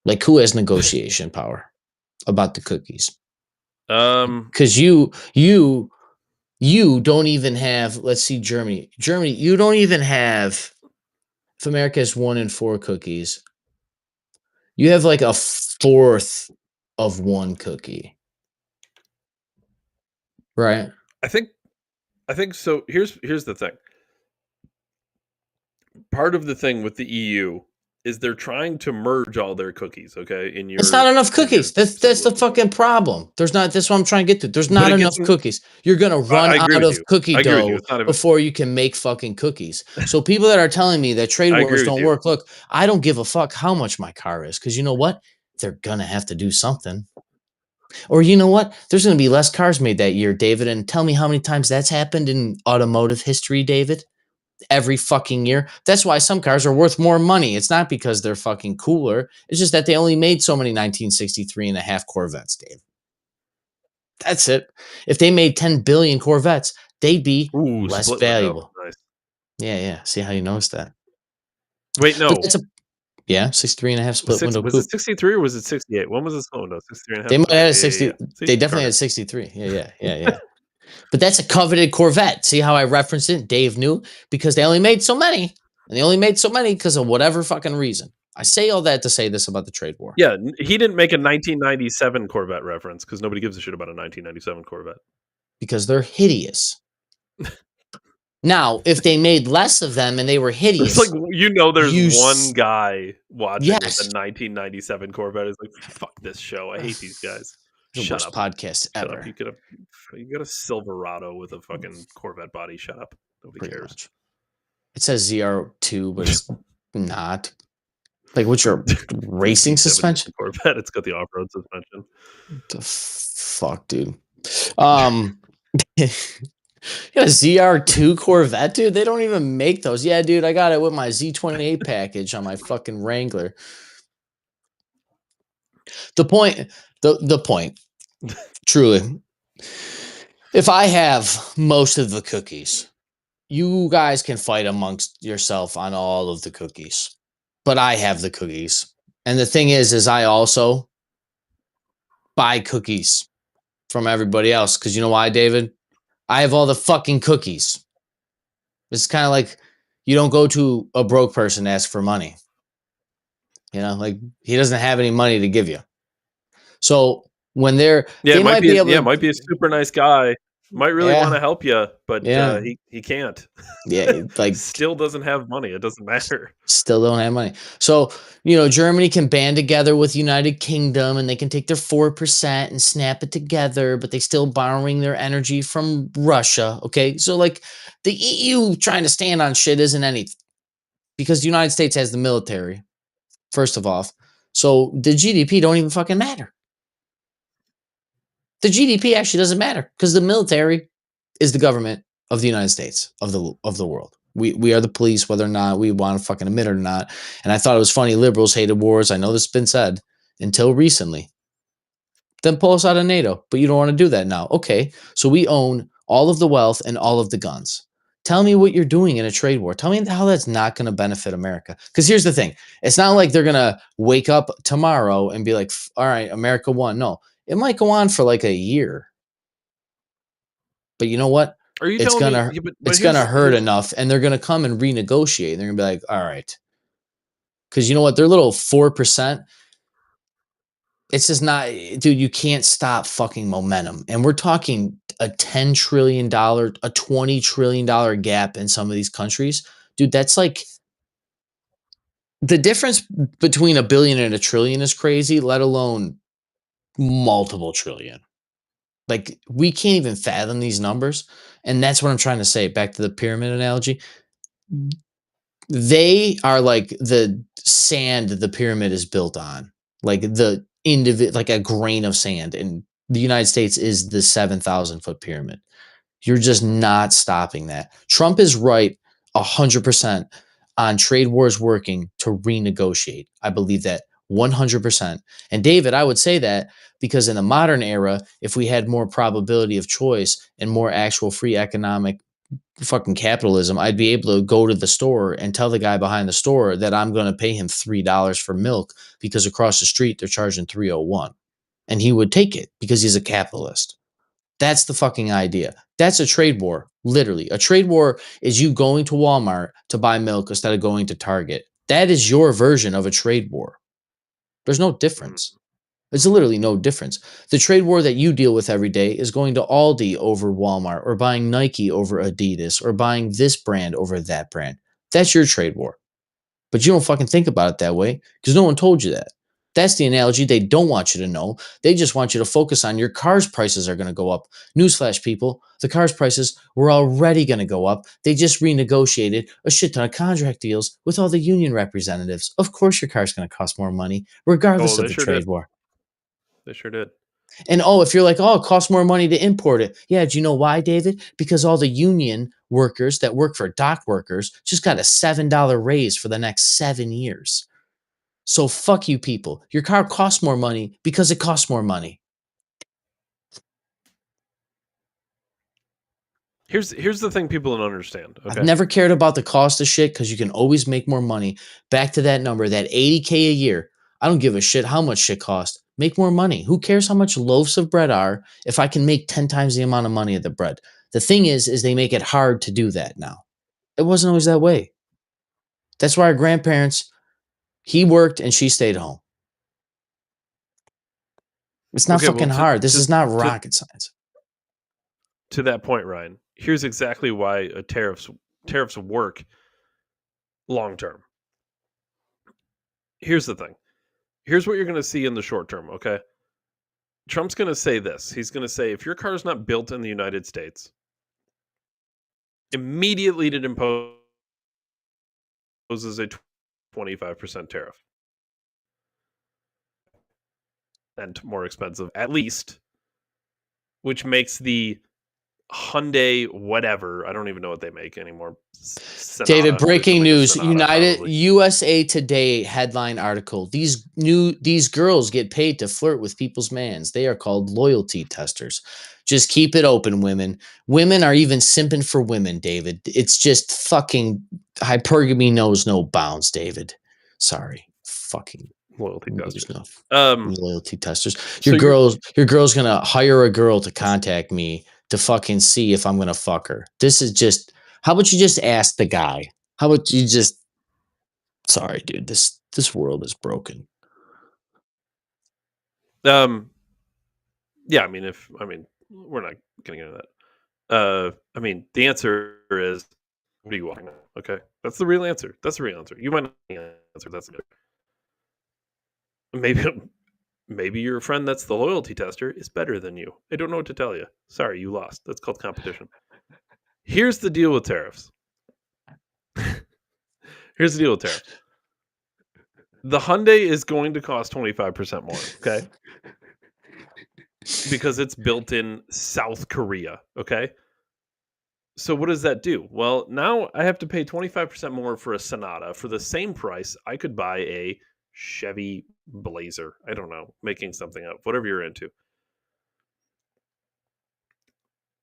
Like, who has negotiation power about the cookies? Um, Because you don't even have, let's see, Germany. Germany, you don't even have, if America has 1 in 4 cookies, you have like a fourth of 1 cookie, right? I think I think so. Here's the thing. Part of the thing with the EU is they're trying to merge all their cookies, okay, It's not enough in your cookies. That's the symbol. fucking problem. There's not. That's what I'm trying to get to. There's But not it gets enough cookies. You're gonna run I agree out with of you. cookie I agree with you. dough It's not even before you can make fucking cookies. So people that are telling me that trade I wars agree with don't you. work, look, I don't give a fuck how much my car is, because you know what? They're gonna have to do something. Or you know what? There's gonna be less cars made that year, David. And tell me how many times that's happened in automotive history, David. Every fucking year. That's why some cars are worth more money. It's not because they're fucking cooler. It's just that they only made so many 1963 and a half Corvettes, Dave. That's it. If they made 10 billion Corvettes, they'd be Ooh, less splitting that up. valuable. Nice. Yeah, yeah. See how you noticed that. Wait, But no. that's a, yeah, 63 and a half split window Was it coupe. 63 or was it 68? When was this? Oh, no, 63 and a half They might split. have had a Yeah, yeah, 60. yeah. See? They definitely Darn had 63. Yeah, yeah, yeah, yeah. But that's a coveted Corvette. See how I referenced it? Dave knew because they only made so many. And they only made so many because of whatever fucking reason. I say all that to say this about the trade war. Yeah, he didn't make a 1997 Corvette reference because nobody gives a shit about a 1997 Corvette. Because they're hideous. Now, if they made less of them and they were It's like, hideous, there's you one guy watching with a yes, 1997 Corvette. Is like, fuck this show. I hate these guys. the Shut worst up. podcast Shut up. ever, You got a Silverado with a fucking Corvette body. Shut up. Nobody pretty cares. much. It says ZR2, but it's not. Like, what's your racing suspension? Corvette. It's got the off-road suspension. The fuck, dude. Yeah, ZR2 Corvette, dude. They don't even make those. Yeah, dude. I got it with my Z28 package on my fucking Wrangler. The point, truly, if I have most of the cookies, you guys can fight amongst yourself on all of the cookies, but I have the cookies. And the thing is I also buy cookies from everybody else. Cause you know why, David? I have all the fucking cookies. It's kind of like you don't go to a broke person to ask for money. You know, like he doesn't have any money to give you. So when Yeah, they might be able to, might be a super nice guy. Might really yeah, want to help you, but yeah, he can't. yeah, like Still doesn't have money. It doesn't matter. still don't have money. So, you know, Germany can band together with United Kingdom and they can take their 4% and snap it together, but they still borrowing their energy from Russia. Okay. So like the EU trying to stand on shit isn't anything because the United States has the military, first of all. So the GDP don't even fucking matter. The GDP actually doesn't matter because the military is the government of the United States of the world. We are the police, whether or not we want to fucking admit it or not. And I thought it was funny. Liberals hated wars. I know this has been said until recently. Then pull us out of NATO, but you don't want to do that now. Okay, so we own all of the wealth and all of the guns. Tell me what you're doing in a trade war. Tell me how that's not going to benefit America. Because here's the thing: it's not like they're gonna wake up tomorrow and be like, "All right, America won." No, it might go on for like a year. But you know what? Are you It's telling me? gonna Yeah, but it's gonna hurt here's enough, and they're gonna come and renegotiate. They're gonna be like, all right, because you know what? Their little 4%. It's just not, dude. You can't stop fucking momentum, and we're talking a $10 trillion, a $20 trillion gap in some of these countries, dude. That's like the difference between a billion and a trillion is crazy. Let alone multiple trillion. Like we can't even fathom these numbers, and that's what I'm trying to say. Back to the pyramid analogy, they are like the sand the pyramid is built on, like the individual, like a grain of sand. And the United States is the 7,000 foot pyramid. You're just not stopping that. Trump is right 100% on trade wars working to renegotiate. I believe that 100%. And David, I would say that because in the modern era, if we had more probability of choice and more actual free economic fucking capitalism, I'd be able to go to the store and tell the guy behind the store that I'm going to pay him $3 for milk because across the street they're charging 301. And he would take it because he's a capitalist. That's the fucking idea. That's a trade war, literally. A trade war is you going to Walmart to buy milk instead of going to Target. That is your version of a trade war. There's no difference. There's literally no difference. The trade war that you deal with every day is going to Aldi over Walmart or buying Nike over Adidas or buying this brand over that brand. That's your trade war. But you don't fucking think about it that way because no one told you that. That's the analogy they don't want you to know. They just want you to focus on your car's prices are going to go up. Newsflash, people, the car's prices were already going to go up. They just renegotiated a shit ton of contract deals with all the union representatives. Of course, your car's going to cost more money, regardless of they the sure trade did. war. They sure did. And oh, if you're like, oh, it costs more money to import it. Yeah, do you know why, David? Because all the union workers that work for dock workers just got a $7 raise for the next 7 years. So fuck you people. Your car costs more money because it costs more money. Here's the thing people don't understand. I've Okay. never cared about the cost of shit because you can always make more money. Back to that number, that 80K a year. I don't give a shit how much shit costs. Make more money. Who cares how much loaves of bread are if I can make 10 times the amount of money of the bread? The thing is they make it hard to do that now. It wasn't always that way. That's why our grandparents, he worked and she stayed home. It's not Okay, well, fucking hard. This is not rocket science. To that point, Ryan, here's exactly why tariffs work long term. Here's the thing. Here's what you're going to see in the short term, okay? Trump's going to say this. He's going to say if your car is not built in the United States, immediately it imposes a 25% tariff. And more expensive, at least, which makes the Hyundai whatever, I don't even know what they make anymore. Sonata, David, breaking like news. Sonata, United probably. USA Today headline article. These girls get paid to flirt with people's mans. They are called loyalty testers. Just keep it open, women. Women are even simping for women, David. It's just fucking hypergamy knows no bounds, David. Sorry. Fucking Loyalty testers. Loyalty testers. Your girl's gonna hire a girl to contact me to fucking see if I'm gonna fuck her. This is just, how about you just ask the guy? How about you just, sorry, dude, this world is broken. Yeah, I mean, we're not getting into that. I mean, the answer is, what do you want? Okay, that's the real answer. That's the real answer. You might not answer. That's good. Maybe your friend that's the loyalty tester is better than you. I don't know what to tell you. Sorry, you lost. That's called competition. Here's the deal with tariffs. Here's the deal with tariffs. The Hyundai is going to cost 25% more, okay? Because it's built in South Korea, okay? So what does that do? Well, now I have to pay 25% more for a Sonata. For the same price, I could buy a Chevy Blazer. I don't know, making something up, whatever you're into.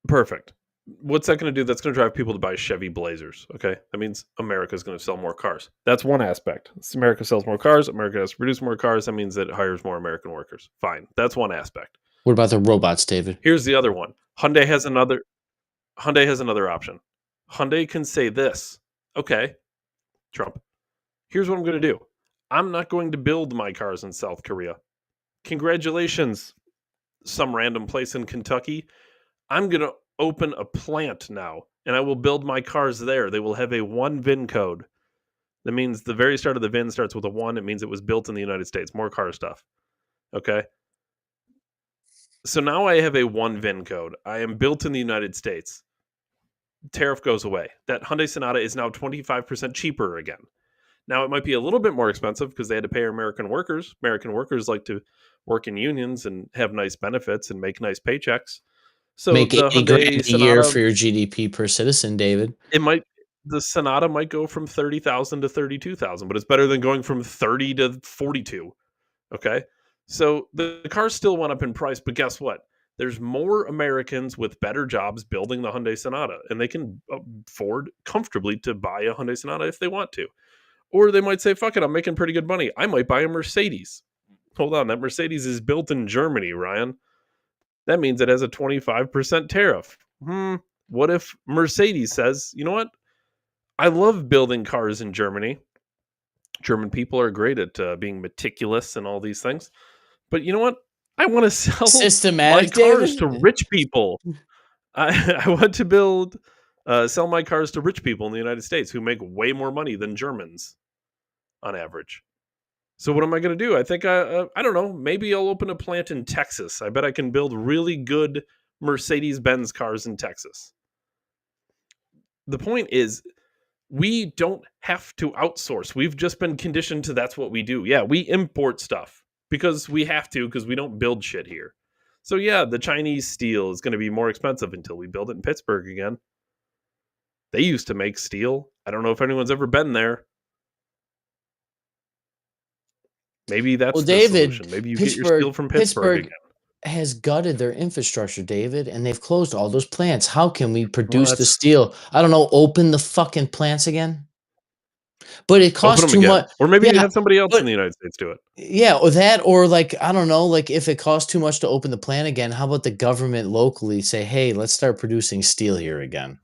Perfect. What's that going to do? That's going to drive people to buy Chevy Blazers, okay? That means America's going to sell more cars. That's one aspect. America sells more cars. America has to produce more cars. That means that it hires more American workers. Fine. That's one aspect. What about the robots, David? Here's the other one. Hyundai has another. Hyundai has another option. Hyundai can say this: okay, Trump, here's what I'm going to do. I'm not going to build my cars in South Korea. Congratulations, some random place in Kentucky. I'm going to open a plant now, and I will build my cars there. They will have a one VIN code. That means the very start of the VIN starts with a 1. It means it was built in the United States. More car stuff. Okay? So now I have a 1 VIN code. I am built in the United States. Tariff goes away. That Hyundai Sonata is now 25% cheaper again. Now, it might be a little bit more expensive because they had to pay American workers. American workers like to work in unions and have nice benefits and make nice paychecks. So Make the 80 grand Hyundai a year Sonata, for your GDP per citizen, David. the Sonata might go from 30,000 to 32,000, but it's better than going from 30 to 42. Okay. So the cars still went up in price, but guess what? There's more Americans with better jobs building the Hyundai Sonata, and they can afford comfortably to buy a Hyundai Sonata if they want to. Or they might say, fuck it, I'm making pretty good money. I might buy a Mercedes. Hold on, that Mercedes is built in Germany, Ryan. That means it has a 25% tariff. What if Mercedes says, you know what? I love building cars in Germany. German people are great at being meticulous and all these things. But you know what? I want to sell my Systematic, cars David? to rich people. I want to sell my cars to rich people in the United States who make way more money than Germans on average. So what am I going to do? I think I don't know. Maybe I'll open a plant in Texas. I bet I can build really good Mercedes-Benz cars in Texas. The point is, we don't have to outsource. We've just been conditioned to that's what we do. Yeah, we import stuff because we have to because we don't build shit here. So yeah, the Chinese steel is going to be more expensive until we build it in Pittsburgh again. They used to make steel. I don't know if anyone's ever been there. Maybe that's Well, the David, solution. Maybe you get your steel from Pittsburgh again. has gutted their infrastructure, David, and they've closed all those plants. How can we Well, produce the that's steel? I don't know, open the fucking plants again? But it open costs them too again, much. or maybe Yeah, have somebody else in but the United States do it. yeah, or that, or like, I don't know, like if it costs too much to open the plant again, how about the government locally say, hey, let's start producing steel here again?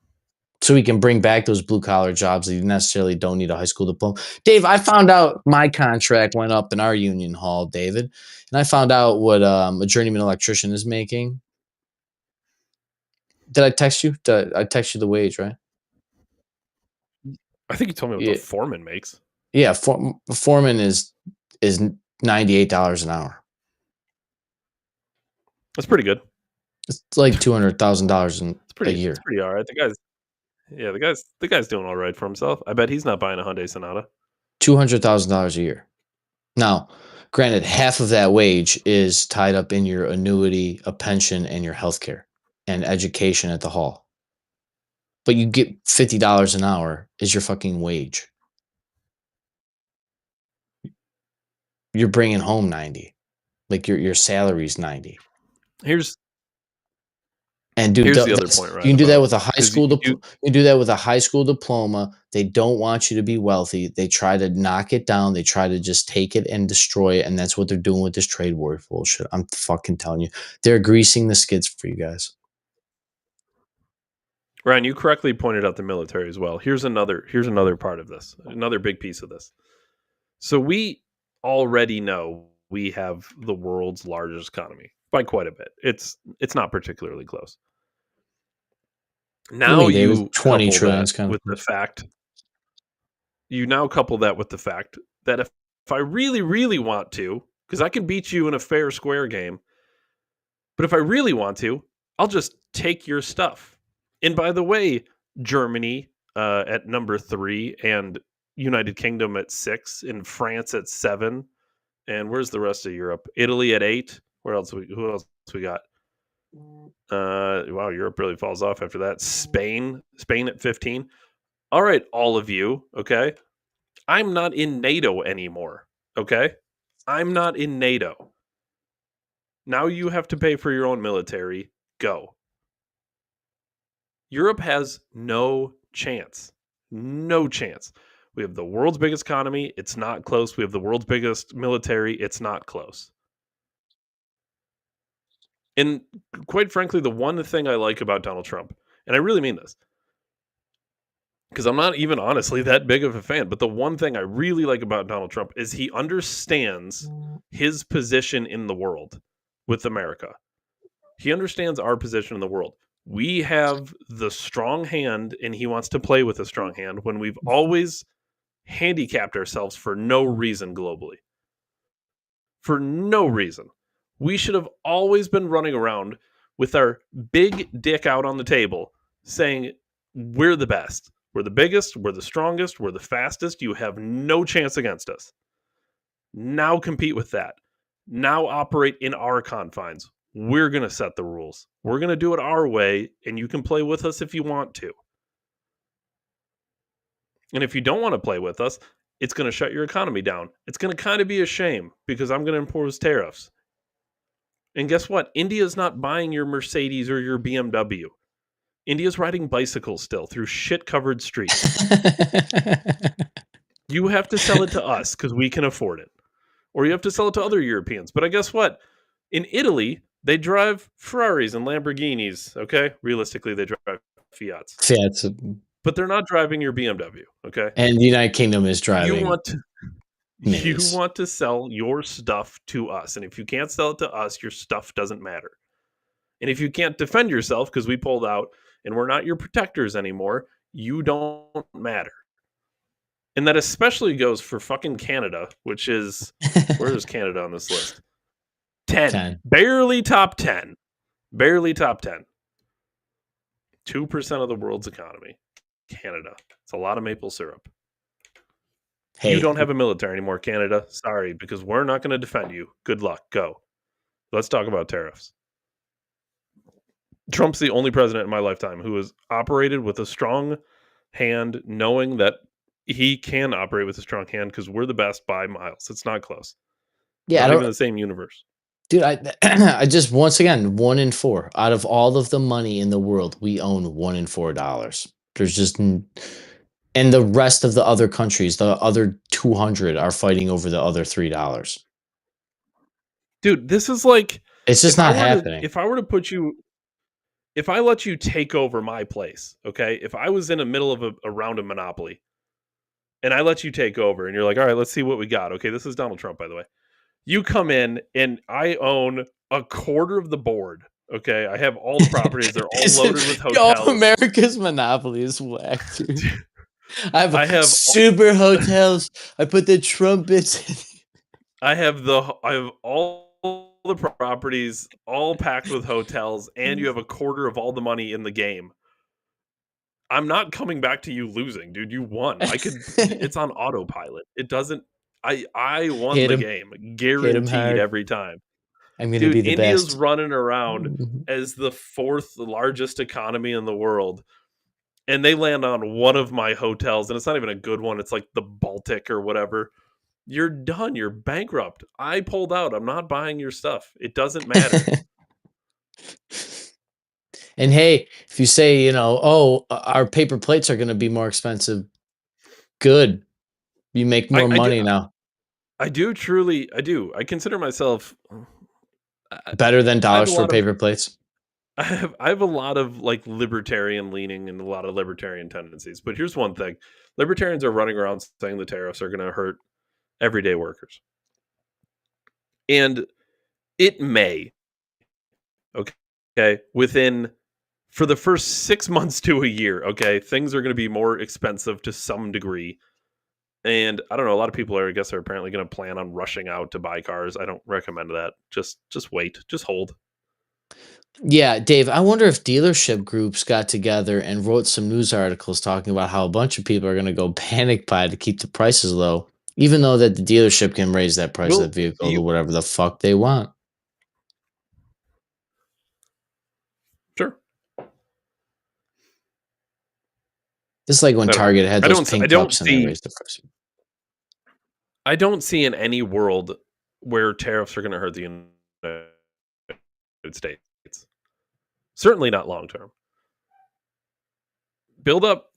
So we can bring back those blue collar jobs that you necessarily don't need a high school diploma. Dave, I found out my contract went up in our union hall, David, and I found out what a journeyman electrician is making. Did I text you? I text you the wage, right? I think you told me what the Yeah, foreman makes. yeah. Foreman is $98 an hour. That's pretty good. It's like $200,000 in a It's year. pretty all right. The guy's doing all right for himself. I bet he's not buying a Hyundai Sonata. $200,000 a year. Now, granted, half of that wage is tied up in your annuity, a pension, and your healthcare and education at the hall. But you get $50 an hour is your fucking wage. You're bringing home 90. Like your salary's 90. Here's And dude, here's the other that's point, you Ryan, can do that about with a high because school you you can do that with a high school diploma. They don't want you to be wealthy. They try to knock it down. They try to just take it and destroy it, and that's what they're doing with this trade war bullshit. I'm fucking telling you. They're greasing the skids for you guys. Ryan, you correctly pointed out the military as well. Here's another part of this, another big piece of this. So we already know we have the world's largest economy by quite a bit. It's not particularly close. What do you Now mean, David? you 20 couple trillion that is kind of with the fact that if I really, really want to, because I can beat you in a fair square game, but if I really want to, I'll just take your stuff. And by the way, Germany at number 3 and United Kingdom at 6 and France at 7. And where's the rest of Europe? Italy at 8. Who else we got? Wow, Europe really falls off after that. Spain at 15. All right, all of you, okay? I'm not in NATO anymore, okay? I'm not in NATO. Now you have to pay for your own military. Go. Europe has no chance. No chance. We have the world's biggest economy. It's not close. We have the world's biggest military. It's not close. And quite frankly, the one thing I like about Donald Trump And I really mean this because I'm not even honestly that big of a fan. But the one thing I really like about Donald Trump is he understands his position in the world with America. He understands our position in the world. We have the strong hand, and he wants to play with a strong hand when we've always handicapped ourselves for no reason globally. For no reason. We should have always been running around with our big dick out on the table saying, we're the best. We're the biggest. We're the strongest. We're the fastest. You have no chance against us. Now compete with that. Now operate in our confines. We're going to set the rules. We're going to do it our way, and you can play with us if you want to. And if you don't want to play with us, it's going to shut your economy down. It's going to kind of be a shame because I'm going to impose tariffs. And guess what? India's not buying your Mercedes or your BMW. India's riding bicycles still through shit-covered streets. You have to sell it to us because we can afford it. Or you have to sell it to other Europeans. But I guess what? In Italy, they drive Ferraris and Lamborghinis, okay? Realistically, they drive Fiats. Fiats. But they're not driving your BMW, okay? And the United Kingdom is driving. You want to sell your stuff to us. And if you can't sell it to us, your stuff doesn't matter. And if you can't defend yourself because we pulled out and we're not your protectors anymore, you don't matter. And that especially goes for fucking Canada, which is, where is Canada on this list? 10. Barely top 10. Barely top 10. 2% of the world's economy. Canada. It's a lot of maple syrup. Hey. You don't have a military anymore, Canada. Sorry, because we're not going to defend you. Good luck. Go. Let's talk about tariffs. Trump's the only president in my lifetime who has operated with a strong hand, knowing that he can operate with a strong hand because we're the best by miles. It's not close. Yeah, not even the same universe. Dude, I just, once again, 1 in 4 out of all of the money in the world, we own 1 in $4. There's just, and the rest of the other countries, the other 200 are fighting over the other $3. Dude, this is like, it's just not happening. If I were to put you, if I let you take over my place, okay? If I was in the middle of a round of Monopoly and I let you take over and you're like, all right, let's see what we got. Okay, this is Donald Trump, by the way. You come in and I own a quarter of the board. Okay, I have all the properties. They're all loaded with hotels. America's Monopoly is whack, dude. I have super hotels. I put the trumpets in. I have all the properties all packed with hotels, and you have a quarter of all the money in the game. I'm not coming back to you losing, dude. You won. It's on autopilot. It doesn't. I won the game, guaranteed every time. I'm gonna be the India's best. running around as the 4th largest economy in the world, and they land on one of my hotels, and it's not even a good one. It's like the Baltic or whatever. You're done. You're bankrupt. I pulled out. I'm not buying your stuff. It doesn't matter. And hey, if you say, oh, our paper plates are going to be more expensive, good. You make more money now. I do. I consider myself better than dollars for paper plates. I have a lot of like libertarian leaning and a lot of libertarian tendencies. But here's one thing. Libertarians are running around saying the tariffs are going to hurt everyday workers. And it may. Okay. For the first 6 months to a year, okay, things are going to be more expensive to some degree. And I don't know, a lot of people are apparently going to plan on rushing out to buy cars. I don't recommend that. Just wait. Just hold. Yeah, Dave, I wonder if dealership groups got together and wrote some news articles talking about how a bunch of people are going to go panic buy to keep the prices low, even though that the dealership can raise that price of the vehicle to whatever the fuck they want. Sure. Just like when Target had those pink cups and they raised the price. I don't see in any world where tariffs are going to hurt the United States. Certainly not long term. Build up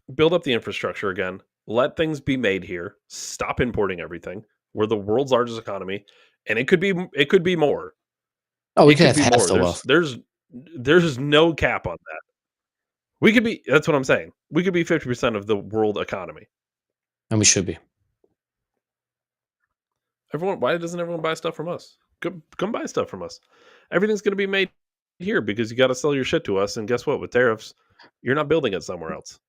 the infrastructure again. Let things be made here. Stop importing everything. We're the world's largest economy, and it could be more. Oh, we could have half the wealth. There's no cap on that. We could be. That's what I'm saying. We could be 50% of the world economy. And we should be. Everyone, why doesn't everyone buy stuff from us? Come buy stuff from us. Everything's going to be made here because you got to sell your shit to us. And guess what? With tariffs, you're not building it somewhere else.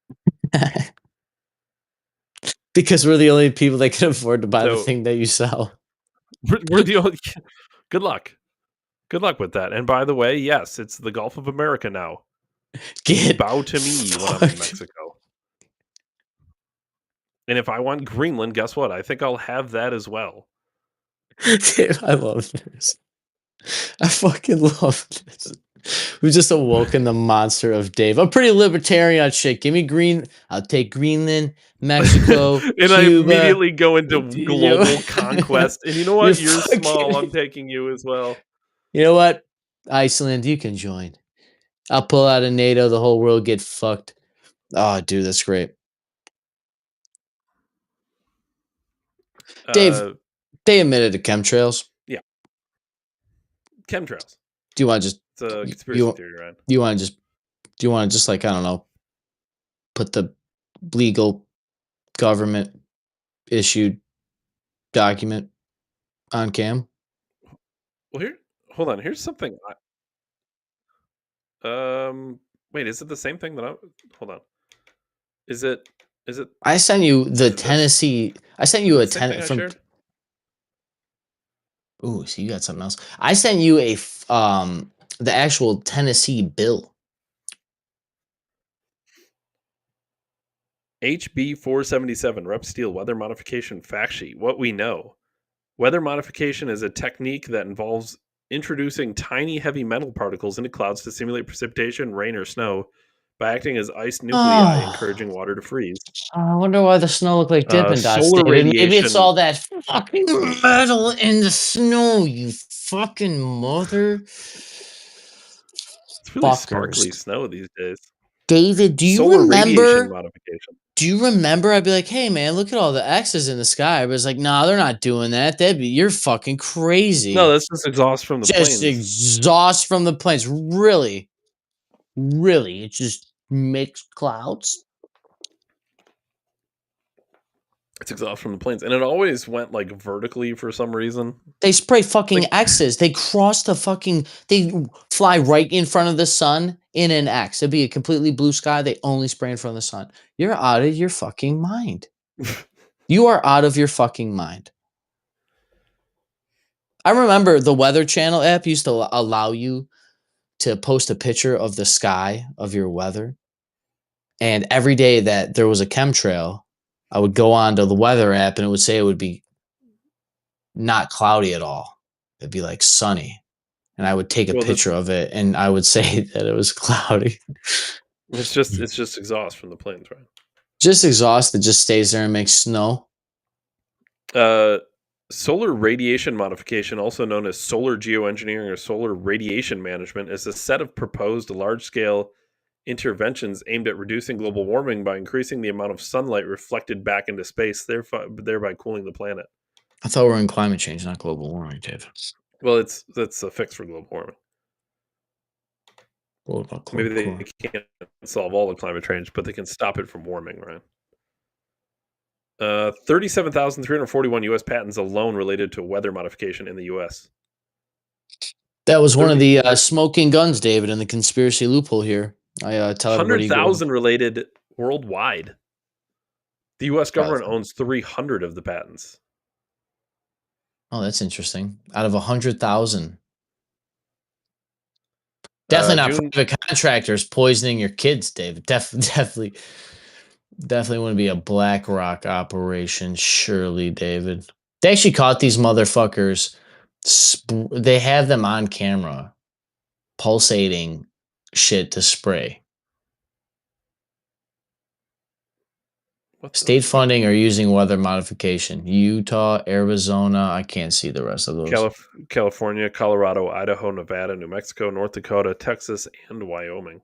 Because we're the only people that can afford to buy the So thing that you sell. we're the only. Good luck. Good luck with that. And by the way, yes, it's the Gulf of America now. Get Bow to me when I'm in Mexico. And if I want Greenland, guess what? I think I'll have that as well. Dude, I love this. I fucking love this. We've just awoken the monster of Dave. I'm pretty libertarian shit. Give me green. I'll take Greenland, Mexico, and Cuba. I immediately go into global conquest. And you know what? You're small. I'm taking you as well. You know what? Iceland, you can join. I'll pull out of NATO. The whole world get fucked. Oh, dude, that's great. Dave, they admitted to chemtrails. Yeah. Chemtrails. Do you want to just... It's a conspiracy theory, right? Do you want to just like, I don't know, put the legal government issued document on cam? Well, hold on. Here's something. Wait, is it the same thing that hold on. Is it? I sent you the Tennessee. I sent you a from. Ooh, so you got something else. I sent you the actual Tennessee bill. HB 477 Rep Steel Weather Modification Fact Sheet. What we know. Weather modification is a technique that involves introducing tiny heavy metal particles into clouds to simulate precipitation, rain, or snow by acting as ice nuclei, encouraging water to freeze. I wonder why the snow looked like Dippin' Dots. Solar radiation. Maybe it's all that fucking metal in the snow, you fucking mother. It's really sparkly snow these days. David, do you Solar remember? Radiation modification. Do you remember? I'd be like, "Hey, man, look at all the X's in the sky." But it's like, "Nah, they're not doing that. You're fucking crazy." No, that's just exhaust from the planes. Just exhaust from the planes. Really, really, it just makes clouds. It's exhaust from the planes, and it always went like vertically for some reason. They spray fucking X's. They cross the fucking. They fly right in front of the sun in an X. It'd be a completely blue sky. They only spray in front of the sun. You're out of your fucking mind. You are out of your fucking mind. I remember the Weather Channel app used to allow you to post a picture of the sky of your weather. And every day that there was a chemtrail, I would go on to the weather app and it would say it would be not cloudy at all. It'd be like sunny. And I would take a picture of it and I would say that it was cloudy. It's just exhaust from the planes, right? Just exhaust that just stays there and makes snow. Solar radiation modification, also known as solar geoengineering or solar radiation management, is a set of proposed large-scale interventions aimed at reducing global warming by increasing the amount of sunlight reflected back into space, thereby cooling the planet. I thought we were in climate change, not global warming, Dave. Well, that's a fix for global warming. Maybe they can't solve all the climate change, but they can stop it from warming, right? 37,341 U.S. patents alone related to weather modification in the U.S. That was one of the smoking guns, David, in the conspiracy loophole here. I tell everybody 100,000 related worldwide. The U.S. government owns 300 of the patents. Oh, that's interesting. Out of 100,000. Definitely not private contractors poisoning your kids, David. Definitely wouldn't be a BlackRock operation, surely, David. They actually caught these motherfuckers. They have them on camera, pulsating shit to spray. State funding or using weather modification. Utah, Arizona. I can't see the rest of those. California, Colorado, Idaho, Nevada, New Mexico, North Dakota, Texas, and Wyoming.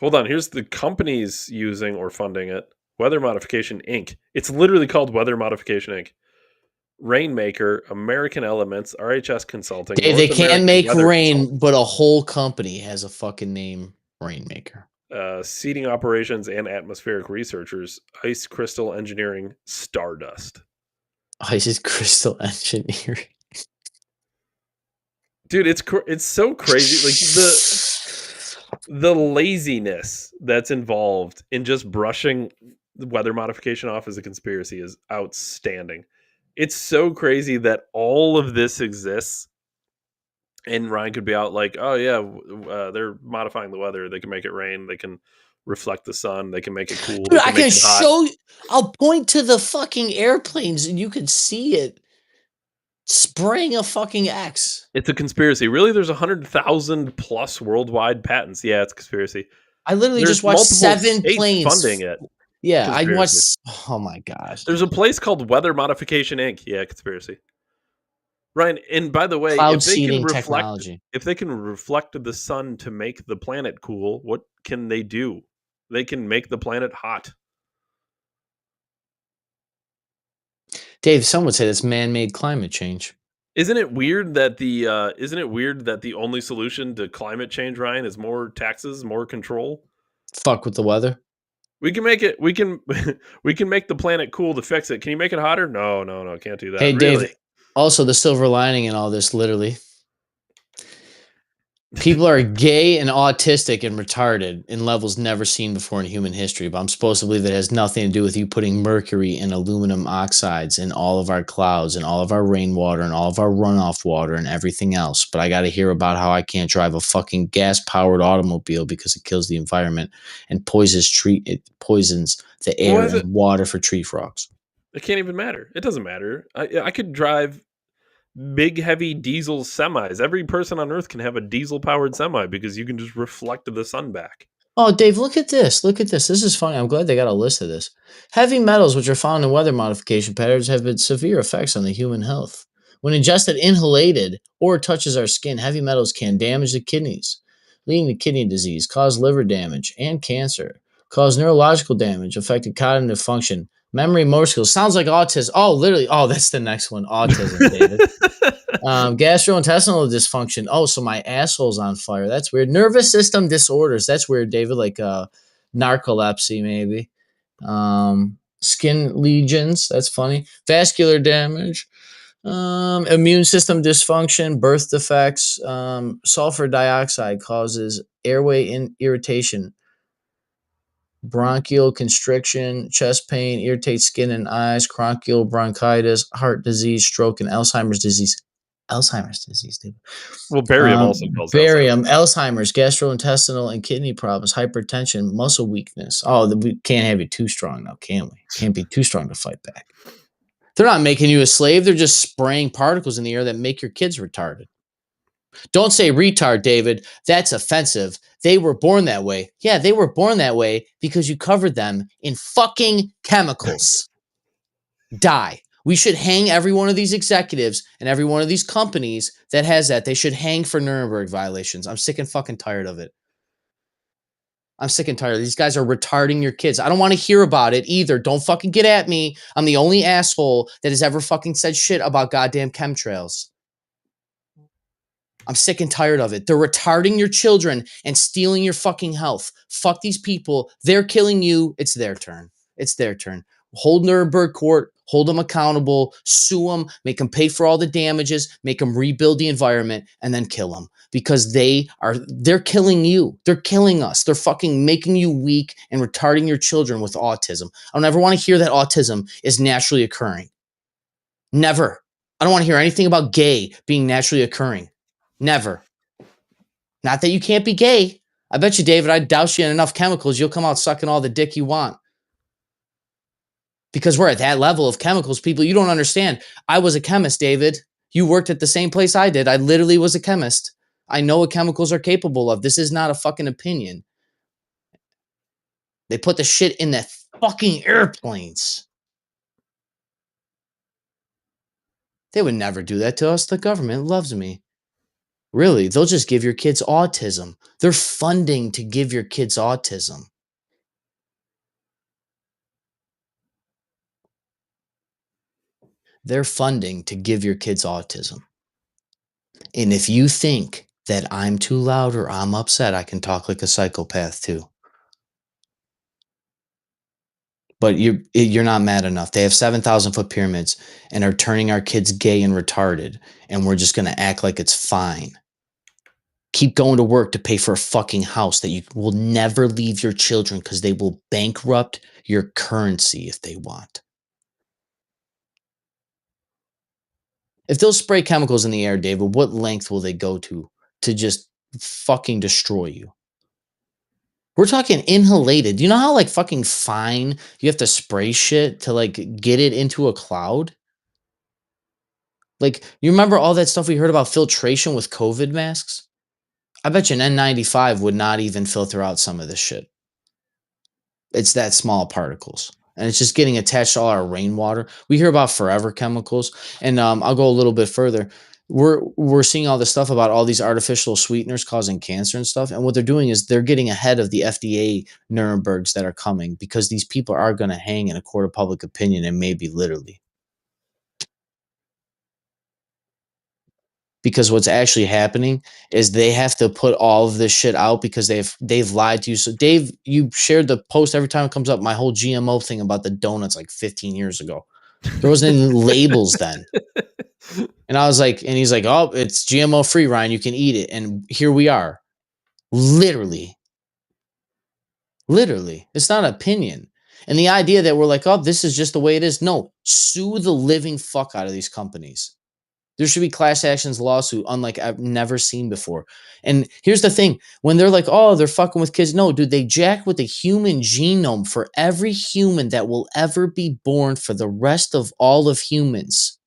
Hold on. Here's the companies using or funding it. Weather Modification, Inc. It's literally called Weather Modification, Inc. Rainmaker, American Elements, RHS Consulting, They North can't American make Weather rain, Consulting, but a whole company has a fucking name, Rainmaker. Seeding Operations and Atmospheric Researchers, Ice Crystal Engineering, Stardust. Isis Crystal Engineering. Dude, it's so crazy. Like the laziness that's involved in just brushing the weather modification off as a conspiracy is outstanding. It's so crazy that all of this exists, and Ryan could be out like, "Oh yeah, they're modifying the weather. They can make it rain. They can reflect the sun. They can make it cool. Dude, They I can make can it hot." show you. I'll point to the fucking airplanes and you can see it spraying a fucking X. It's a conspiracy. Really, there's 100,000 plus worldwide patents. Yeah, it's a conspiracy. I literally There's just watched multiple 7 states funding planes. it. Yeah, I Conspiracy. watched. Oh my gosh, There's a dude. place called Weather Modification Inc. Yeah, conspiracy. Ryan, and by the way, Cloud seeding technology. if they can reflect the sun to make the planet cool, what can they do? They can make the planet hot. Dave, some would say that's man-made climate change. Isn't it weird that the only solution to climate change, Ryan, is more taxes, more control? Fuck with the weather. We can make it we can we can make the planet cool to fix it. Can you make it hotter? No, no, no, can't do Hey, that. Dave. Really? Also, the silver lining in all this, literally, people are gay and autistic and retarded in levels never seen before in human history. But I'm supposed to believe it has nothing to do with you putting mercury and aluminum oxides in all of our clouds and all of our rainwater and all of our runoff water and everything else. But I got to hear about how I can't drive a fucking gas-powered automobile because it kills the environment and it poisons the air Well, and water for tree frogs. it can't even matter. It doesn't matter. I could drive big, heavy diesel semis. Every person on Earth can have a diesel-powered semi because you can just reflect the sun back. Oh, Dave, look at this. Look at this. This is funny. I'm glad they got a list of this. Heavy metals, which are found in weather modification patterns, have had severe effects on the human health. When ingested inhalated or touches our skin, heavy metals can damage the kidneys, leading to kidney disease, cause liver damage and cancer, cause neurological damage, affecting cognitive function, memory, motor skills. Sounds like autism. Oh, literally. Oh, that's the next one. Autism, David. Gastrointestinal dysfunction. Oh, so my asshole's on fire. That's weird. Nervous system disorders. That's weird, David. Like narcolepsy, maybe. Skin lesions. That's funny. Vascular damage. Immune system dysfunction, birth defects. Sulfur dioxide causes airway irritation, bronchial constriction, chest pain, irritates skin and eyes, bronchial bronchitis, heart disease, stroke, and Alzheimer's disease. Alzheimer's disease, dude. Well, barium also causes Barium, Alzheimer's. Alzheimer's, gastrointestinal and kidney problems, hypertension, muscle weakness. Oh, we can't have you too strong now, can we? Can't be too strong to fight back. They're not making you a slave. They're just spraying particles in the air that make your kids retarded. Don't say retard, David. That's offensive. They were born that way. Yeah, they were born that way because you covered them in fucking chemicals. Die. We should hang every one of these executives and every one of these companies that has that. They should hang for Nuremberg violations. I'm sick and fucking tired of it. I'm sick and tired. These guys are retarding your kids. I don't want to hear about it either. Don't fucking get at me. I'm the only asshole that has ever fucking said shit about goddamn chemtrails. I'm sick and tired of it. They're retarding your children and stealing your fucking health. Fuck these people. They're killing you. It's their turn. It's their turn. Hold Nuremberg court, hold them accountable, sue them, make them pay for all the damages, make them rebuild the environment, and then kill them because they're killing you. They're killing us. They're fucking making you weak and retarding your children with autism. I don't ever want to hear that autism is naturally occurring. Never. I don't want to hear anything about gay being naturally occurring. Never. Not that you can't be gay. I bet you, David, I'd douse you in enough chemicals, you'll come out sucking all the dick you want. Because we're at that level of chemicals, people, you don't understand. I was a chemist, David. You worked at the same place I did. I literally was a chemist. I know what chemicals are capable of. This is not a fucking opinion. They put the shit in the fucking airplanes. They would never do that to us. The government loves me. Really, they'll just give your kids autism. They're funding to give your kids autism. They're funding to give your kids autism. And if you think that I'm too loud or I'm upset, I can talk like a psychopath too. But you're not mad enough. They have 7,000-foot pyramids and are turning our kids gay and retarded, and we're just gonna act like it's fine. Keep going to work to pay for a fucking house that you will never leave your children because they will bankrupt your currency if they want. If they'll spray chemicals in the air, David, what length will they go to just fucking destroy you? We're talking inhalated. You know how like fucking fine you have to spray shit to like get it into a cloud? Like, you remember all that stuff we heard about filtration with COVID masks? I bet you an N95 would not even filter out some of this shit. It's that small particles. And it's just getting attached to all our rainwater. We hear about forever chemicals. And I'll go a little bit further. We're seeing all this stuff about all these artificial sweeteners causing cancer and stuff. And what they're doing is they're getting ahead of the FDA Nurembergs that are coming because these people are going to hang in a court of public opinion and maybe literally. Because what's actually happening is they have to put all of this shit out because they've lied to you. So Dave, you shared the post every time it comes up, my whole GMO thing about the donuts like 15 years ago. There wasn't any labels then. And I was like, and he's like, oh, it's GMO free, Ryan. You can eat it. And here we are. Literally. It's not an opinion. And the idea that we're like, oh, this is just the way it is. No, sue the living fuck out of these companies. There should be class actions lawsuit unlike I've never seen before. And here's the thing. When they're like, oh, they're fucking with kids. No, dude, they jack with the human genome for every human that will ever be born for the rest of all of humans.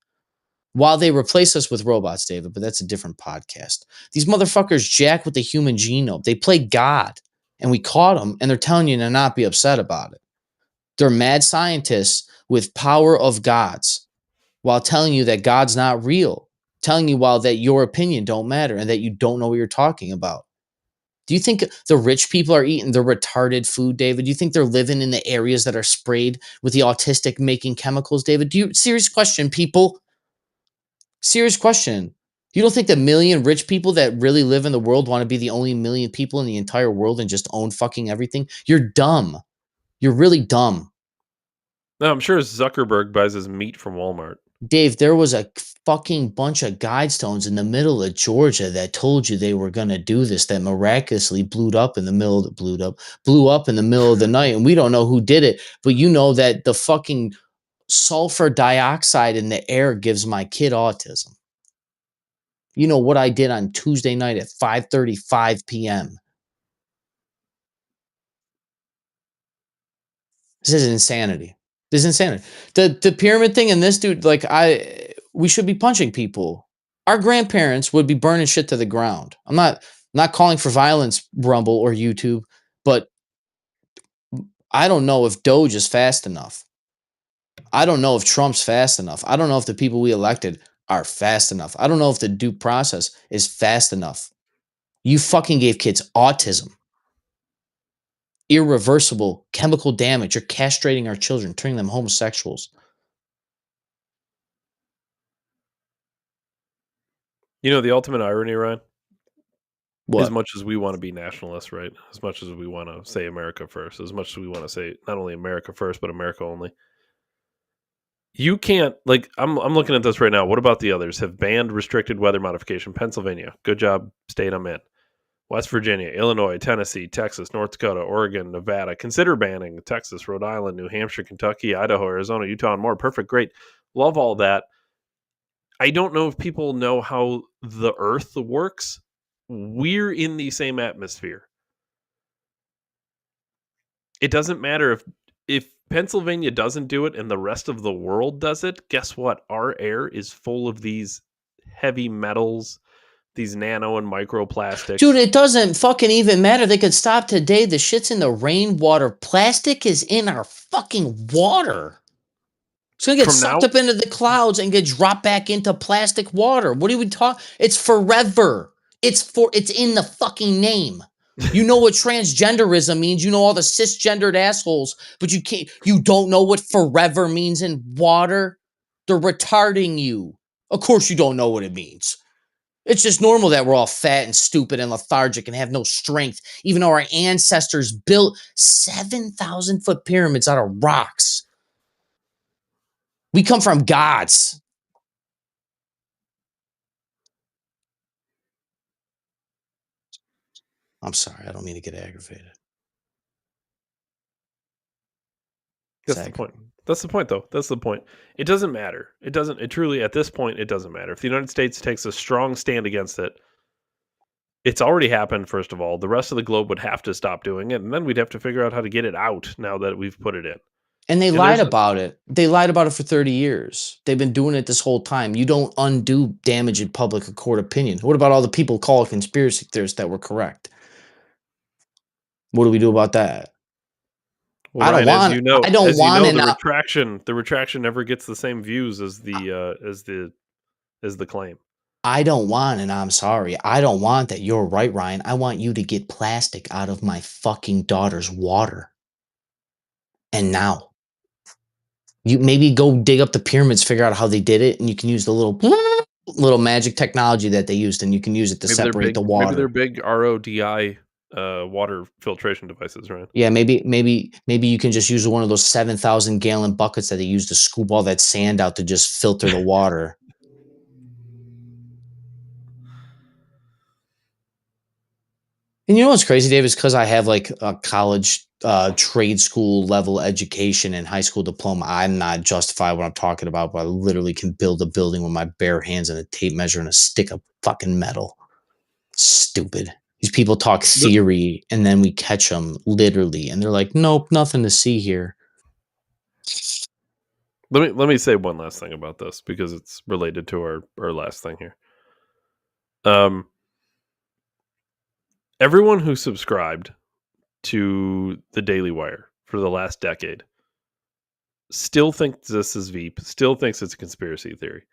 While they replace us with robots, David, but that's a different podcast. These motherfuckers jack with the human genome. They play God. And we caught them, and they're telling you to not be upset about it. They're mad scientists with power of gods, while telling you that God's not real, telling you while that your opinion don't matter and that you don't know what you're talking about. Do you think the rich people are eating the retarded food, David? Do you think they're living in the areas that are sprayed with the autistic making chemicals, David? Serious question, people. Serious question. You don't think the million rich people that really live in the world want to be the only million people in the entire world and just own fucking everything? You're dumb. You're really dumb. No, I'm sure Zuckerberg buys his meat from Walmart. Dave, there was a fucking bunch of guidestones in the middle of Georgia that told you they were going to do this, that miraculously blew up in the middle of the night. And we don't know who did it, but you know that the fucking sulfur dioxide in the air gives my kid autism. You know what I did on Tuesday night at 5:35 p.m. This is insanity. The pyramid thing and this dude, like we should be punching people. Our grandparents would be burning shit to the ground. I'm not calling for violence, Rumble or YouTube, but I don't know if Doge is fast enough. I don't know if Trump's fast enough. I don't know if the people we elected are fast enough. I don't know if the due process is fast enough. You fucking gave kids autism. Irreversible chemical damage. You're castrating our children, turning them homosexuals. You know, the ultimate irony, Ryan? What? As much as we want to be nationalists, right? As much as we want to say America first, as much as we want to say not only America first, but America only. You can't, like, I'm looking at this right now. What about the others? Have banned restricted weather modification. Pennsylvania. Good job, state I'm in. West Virginia, Illinois, Tennessee, Texas, North Dakota, Oregon, Nevada. Consider banning Texas, Rhode Island, New Hampshire, Kentucky, Idaho, Arizona, Utah, and more. Perfect. Great. Love all that. I don't know if people know how the earth works. We're in the same atmosphere. It doesn't matter if Pennsylvania doesn't do it and the rest of the world does it. Guess what? Our air is full of these heavy metals, these nano and microplastics. Dude, it doesn't fucking even matter. They could stop today. The shit's in the rainwater. Plastic is in our fucking water. It's going to get sucked up into the clouds and get dropped back into plastic water. What are we talking? It's forever. It's in the fucking name. You know what transgenderism means. You know all the cisgendered assholes, but you don't know what forever means in water. They're retarding you. Of course you don't know what it means. It's just normal that we're all fat and stupid and lethargic and have no strength, even though our ancestors built 7,000-foot pyramids out of rocks. We come from gods. I'm sorry. I don't mean to get aggravated. That's the point. That's the point, though. That's the point. It doesn't matter. It truly, at this point, it doesn't matter. If the United States takes a strong stand against it, it's already happened, first of all. The rest of the globe would have to stop doing it, and then we'd have to figure out how to get it out now that we've put it in. And they lied about it. They lied about it for 30 years. They've been doing it this whole time. You don't undo damage in public court opinion. What about all the people called conspiracy theorists that were correct? What do we do about that? Well, Ryan, as you know, the retraction never gets the same views as the claim. I don't want, and I'm sorry, I don't want that. You're right, Ryan. I want you to get plastic out of my fucking daughter's water. And now, you maybe go dig up the pyramids, figure out how they did it, and you can use the little magic technology that they used, and you can use it to separate the water. Maybe they're big RODI water filtration devices, right? Yeah, maybe you can just use one of those 7,000-gallon buckets that they use to scoop all that sand out to just filter the water. And you know what's crazy, Dave, is because I have like a college trade school level education and high school diploma. I'm not justified what I'm talking about, but I literally can build a building with my bare hands and a tape measure and a stick of fucking metal. Stupid. These people talk theory and then we catch them literally, and they're like, "Nope, nothing to see here." Let me say one last thing about this because it's related to our last thing here. Everyone who subscribed to the Daily Wire for the last decade still thinks this is Veep, still thinks it's a conspiracy theory.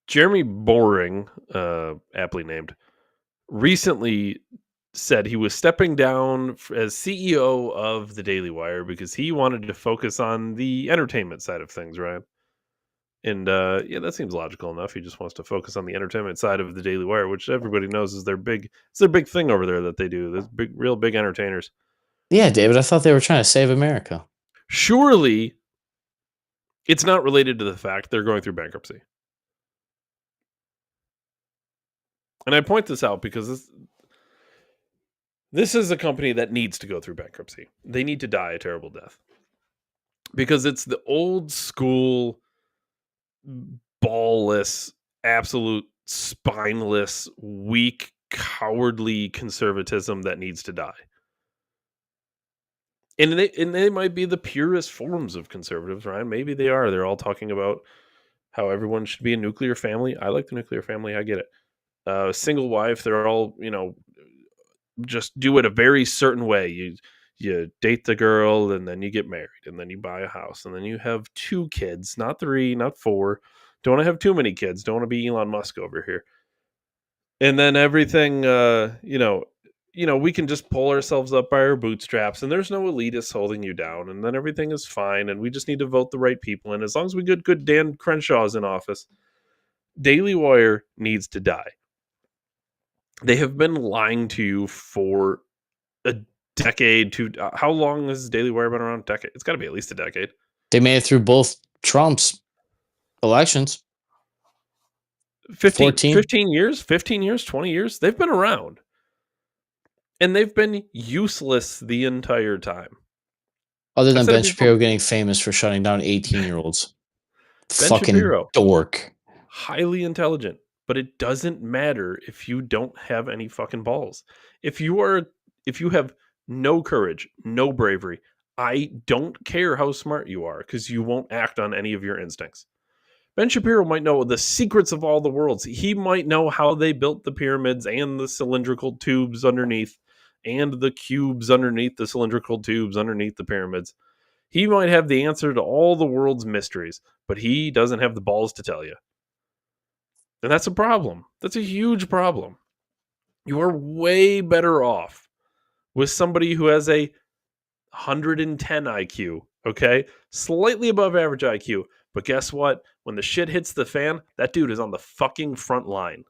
Jeremy Boring, aptly named, recently said he was stepping down as CEO of the Daily Wire because he wanted to focus on the entertainment side of things, right? And yeah, that seems logical enough. He just wants to focus on the entertainment side of the Daily Wire, which everybody knows is it's their big thing over there that they do. They're real big entertainers. Yeah, David, I thought they were trying to save America. Surely it's not related to the fact they're going through bankruptcy. And I point this out because this is a company that needs to go through bankruptcy. They need to die a terrible death. Because it's the old school, ballless, absolute spineless, weak, cowardly conservatism that needs to die. And they might be the purest forms of conservatives, right? Maybe they are. They're all talking about how everyone should be a nuclear family. I like the nuclear family. I get it. Single wife. They're all, just do it a very certain way. You date the girl and then you get married and then you buy a house and then you have 2 kids, not 3, not 4. Don't want to have too many kids. Don't want to be Elon Musk over here. And then everything, we can just pull ourselves up by our bootstraps and there's no elitists holding you down and then everything is fine and we just need to vote the right people. And as long as we get good Dan Crenshaw's in office, Daily Wire needs to die. They have been lying to you for a decade. How long has Daily Wire been around? A decade. It's got to be at least a decade. They made it through both Trump's elections. 15 years, 20 years. They've been around. And they've been useless the entire time. Other than Ben Shapiro getting famous for shutting down 18-year-olds. Fucking Shapiro, dork. Highly intelligent. But it doesn't matter if you don't have any fucking balls. If you have no courage, no bravery, I don't care how smart you are because you won't act on any of your instincts. Ben Shapiro might know the secrets of all the worlds. He might know how they built the pyramids and the cylindrical tubes underneath and the cubes underneath the cylindrical tubes underneath the pyramids. He might have the answer to all the world's mysteries, but he doesn't have the balls to tell you. And that's a problem. That's a huge problem. You are way better off with somebody who has a 110 IQ, okay? Slightly above average IQ, But guess what? When the shit hits the fan, that dude is on the fucking front line.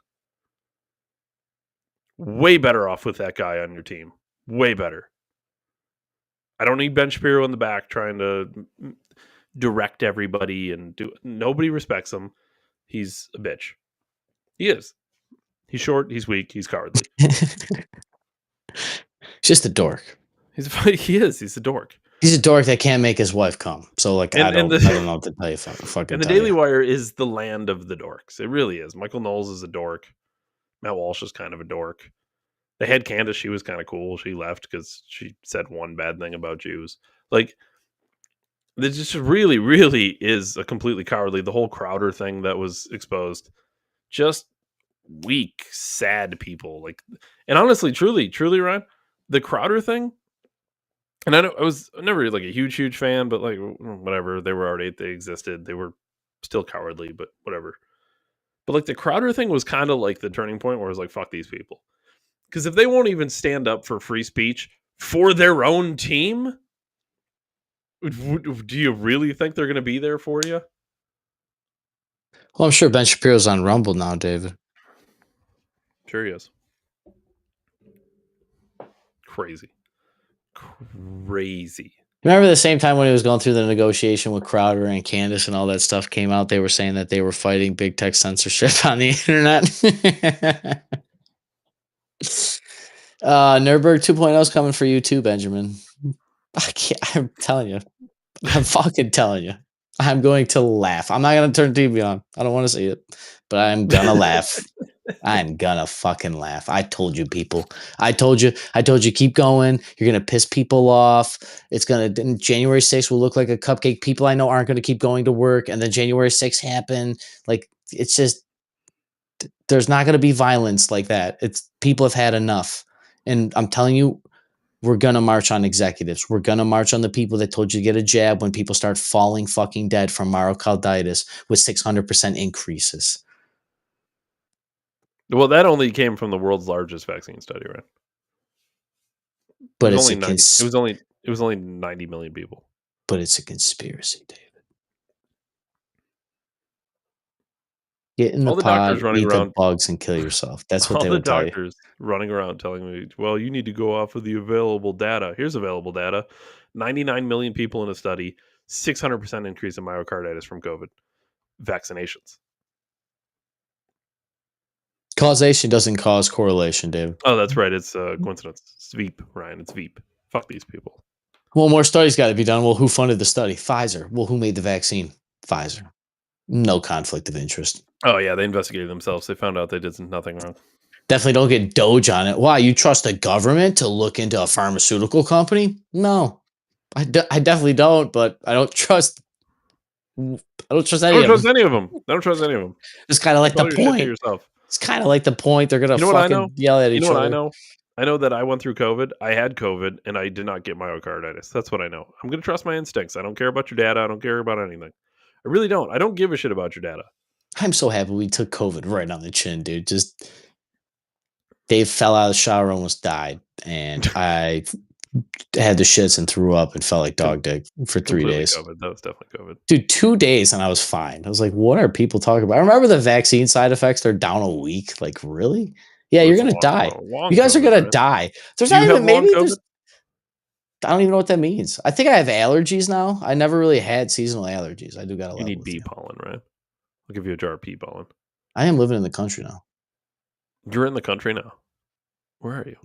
Way better off with that guy on your team. Way better. I don't need Ben Shapiro in the back trying to direct everybody and do. Nobody respects him. He's a bitch. He is. He's short. He's weak. He's cowardly. Just a dork. He is. He's a dork. He's a dork that can't make his wife come. So like, I don't know what to tell you. Fucking. And the Daily Wire is the land of the dorks. It really is. Michael Knowles is a dork. Matt Walsh is kind of a dork. They had Candace. She was kind of cool. She left because she said one bad thing about Jews. Like, this just really, really is a completely cowardly. The whole Crowder thing that was exposed, just weak, sad people. Like, and honestly, truly, Ryan, the Crowder thing. And I was never like a huge fan, but like whatever. They were already, they existed. They were still cowardly, but whatever. But like the Crowder thing was kind of like the turning point where I was like, fuck these people. Because if they won't even stand up for free speech for their own team, do you really think they're going to be there for you? Well, I'm sure Ben Shapiro's on Rumble now, David. Sure he is. Crazy. Remember the same time when he was going through the negotiation with Crowder and Candace and all that stuff came out, they were saying that they were fighting big tech censorship on the internet. Nuremberg 2.0 is coming for you too, Benjamin. I'm telling you. I'm fucking telling you. I'm going to laugh. I'm not going to turn TV on. I don't want to see it, but I'm going to laugh. I'm gonna fucking laugh. I told you, people. I told you, keep going. You're gonna piss people off. It's gonna, January 6th will look like a cupcake. People I know aren't gonna keep going to work. And then January 6th happen. Like, it's just, there's not gonna be violence like that. It's, people have had enough. And I'm telling you, we're gonna march on executives. We're gonna march on the people that told you to get a jab when people start falling fucking dead from myocarditis with 600% increases. Well, that only came from the world's largest vaccine study, right? But it was only 90 million people. But it's a conspiracy, David. Get in the pod, eat the bugs, and kill yourself. That's what they would tell you. All the doctors running around telling me, well, you need to go off of the available data. Here's available data. 99 million people in a study, 600% increase in myocarditis from COVID vaccinations. Causation doesn't cause correlation, David. Oh, that's right. It's a coincidence. It's Veep, Ryan. It's Veep. Fuck these people. Well, more studies got to be done. Well, who funded the study? Pfizer. Well, who made the vaccine? Pfizer. No conflict of interest. Oh, yeah. They investigated themselves. They found out they did nothing wrong. Definitely don't get Doge on it. Why? You trust the government to look into a pharmaceutical company? No. I definitely don't, but I don't trust any of them. I don't trust any of them. It's kind of like the point. It's kind of like the point. They're going to fucking yell at each other. You know what I know? I know that I went through COVID. I had COVID, and I did not get myocarditis. That's what I know. I'm going to trust my instincts. I don't care about your data. I don't care about anything. I really don't. I don't give a shit about your data. I'm so happy we took COVID right on the chin, dude. Just Dave fell out of the shower, almost died, and I had the shits and threw up and felt like dog dick for 3 days. COVID. That was definitely COVID. Dude, 2 days and I was fine. I was like, what are people talking about? I remember the vaccine side effects. They're down a week. Like, really? Yeah, you're going to die. You guys are going to die. There's not even maybe. I don't even know what that means. I think I have allergies now. I never really had seasonal allergies. I do got a lot. You need bee pollen, right? I'll give you a jar of bee pollen. I am living in the country now. You're in the country now. Where are you?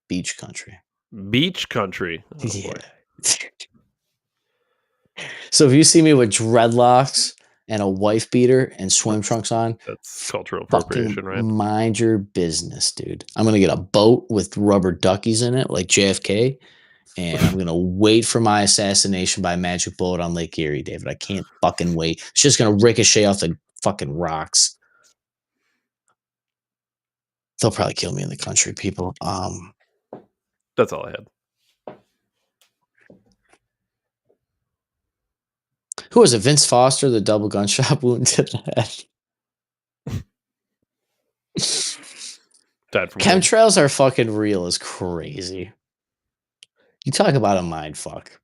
Beach country. Beach country. Oh, yeah. So if you see me with dreadlocks and a wife beater and swim trunks on, that's cultural appropriation, right? Mind your business, dude. I'm gonna get a boat with rubber duckies in it, like JFK, and I'm gonna wait for my assassination by magic bullet on Lake Erie, David. I can't fucking wait. It's just gonna ricochet off the fucking rocks. They'll probably kill me in the country, people. That's all I had. Who was it? Vince Foster, the double gunshot wound to the head. Chemtrails are fucking real as crazy. You talk about a mind fuck.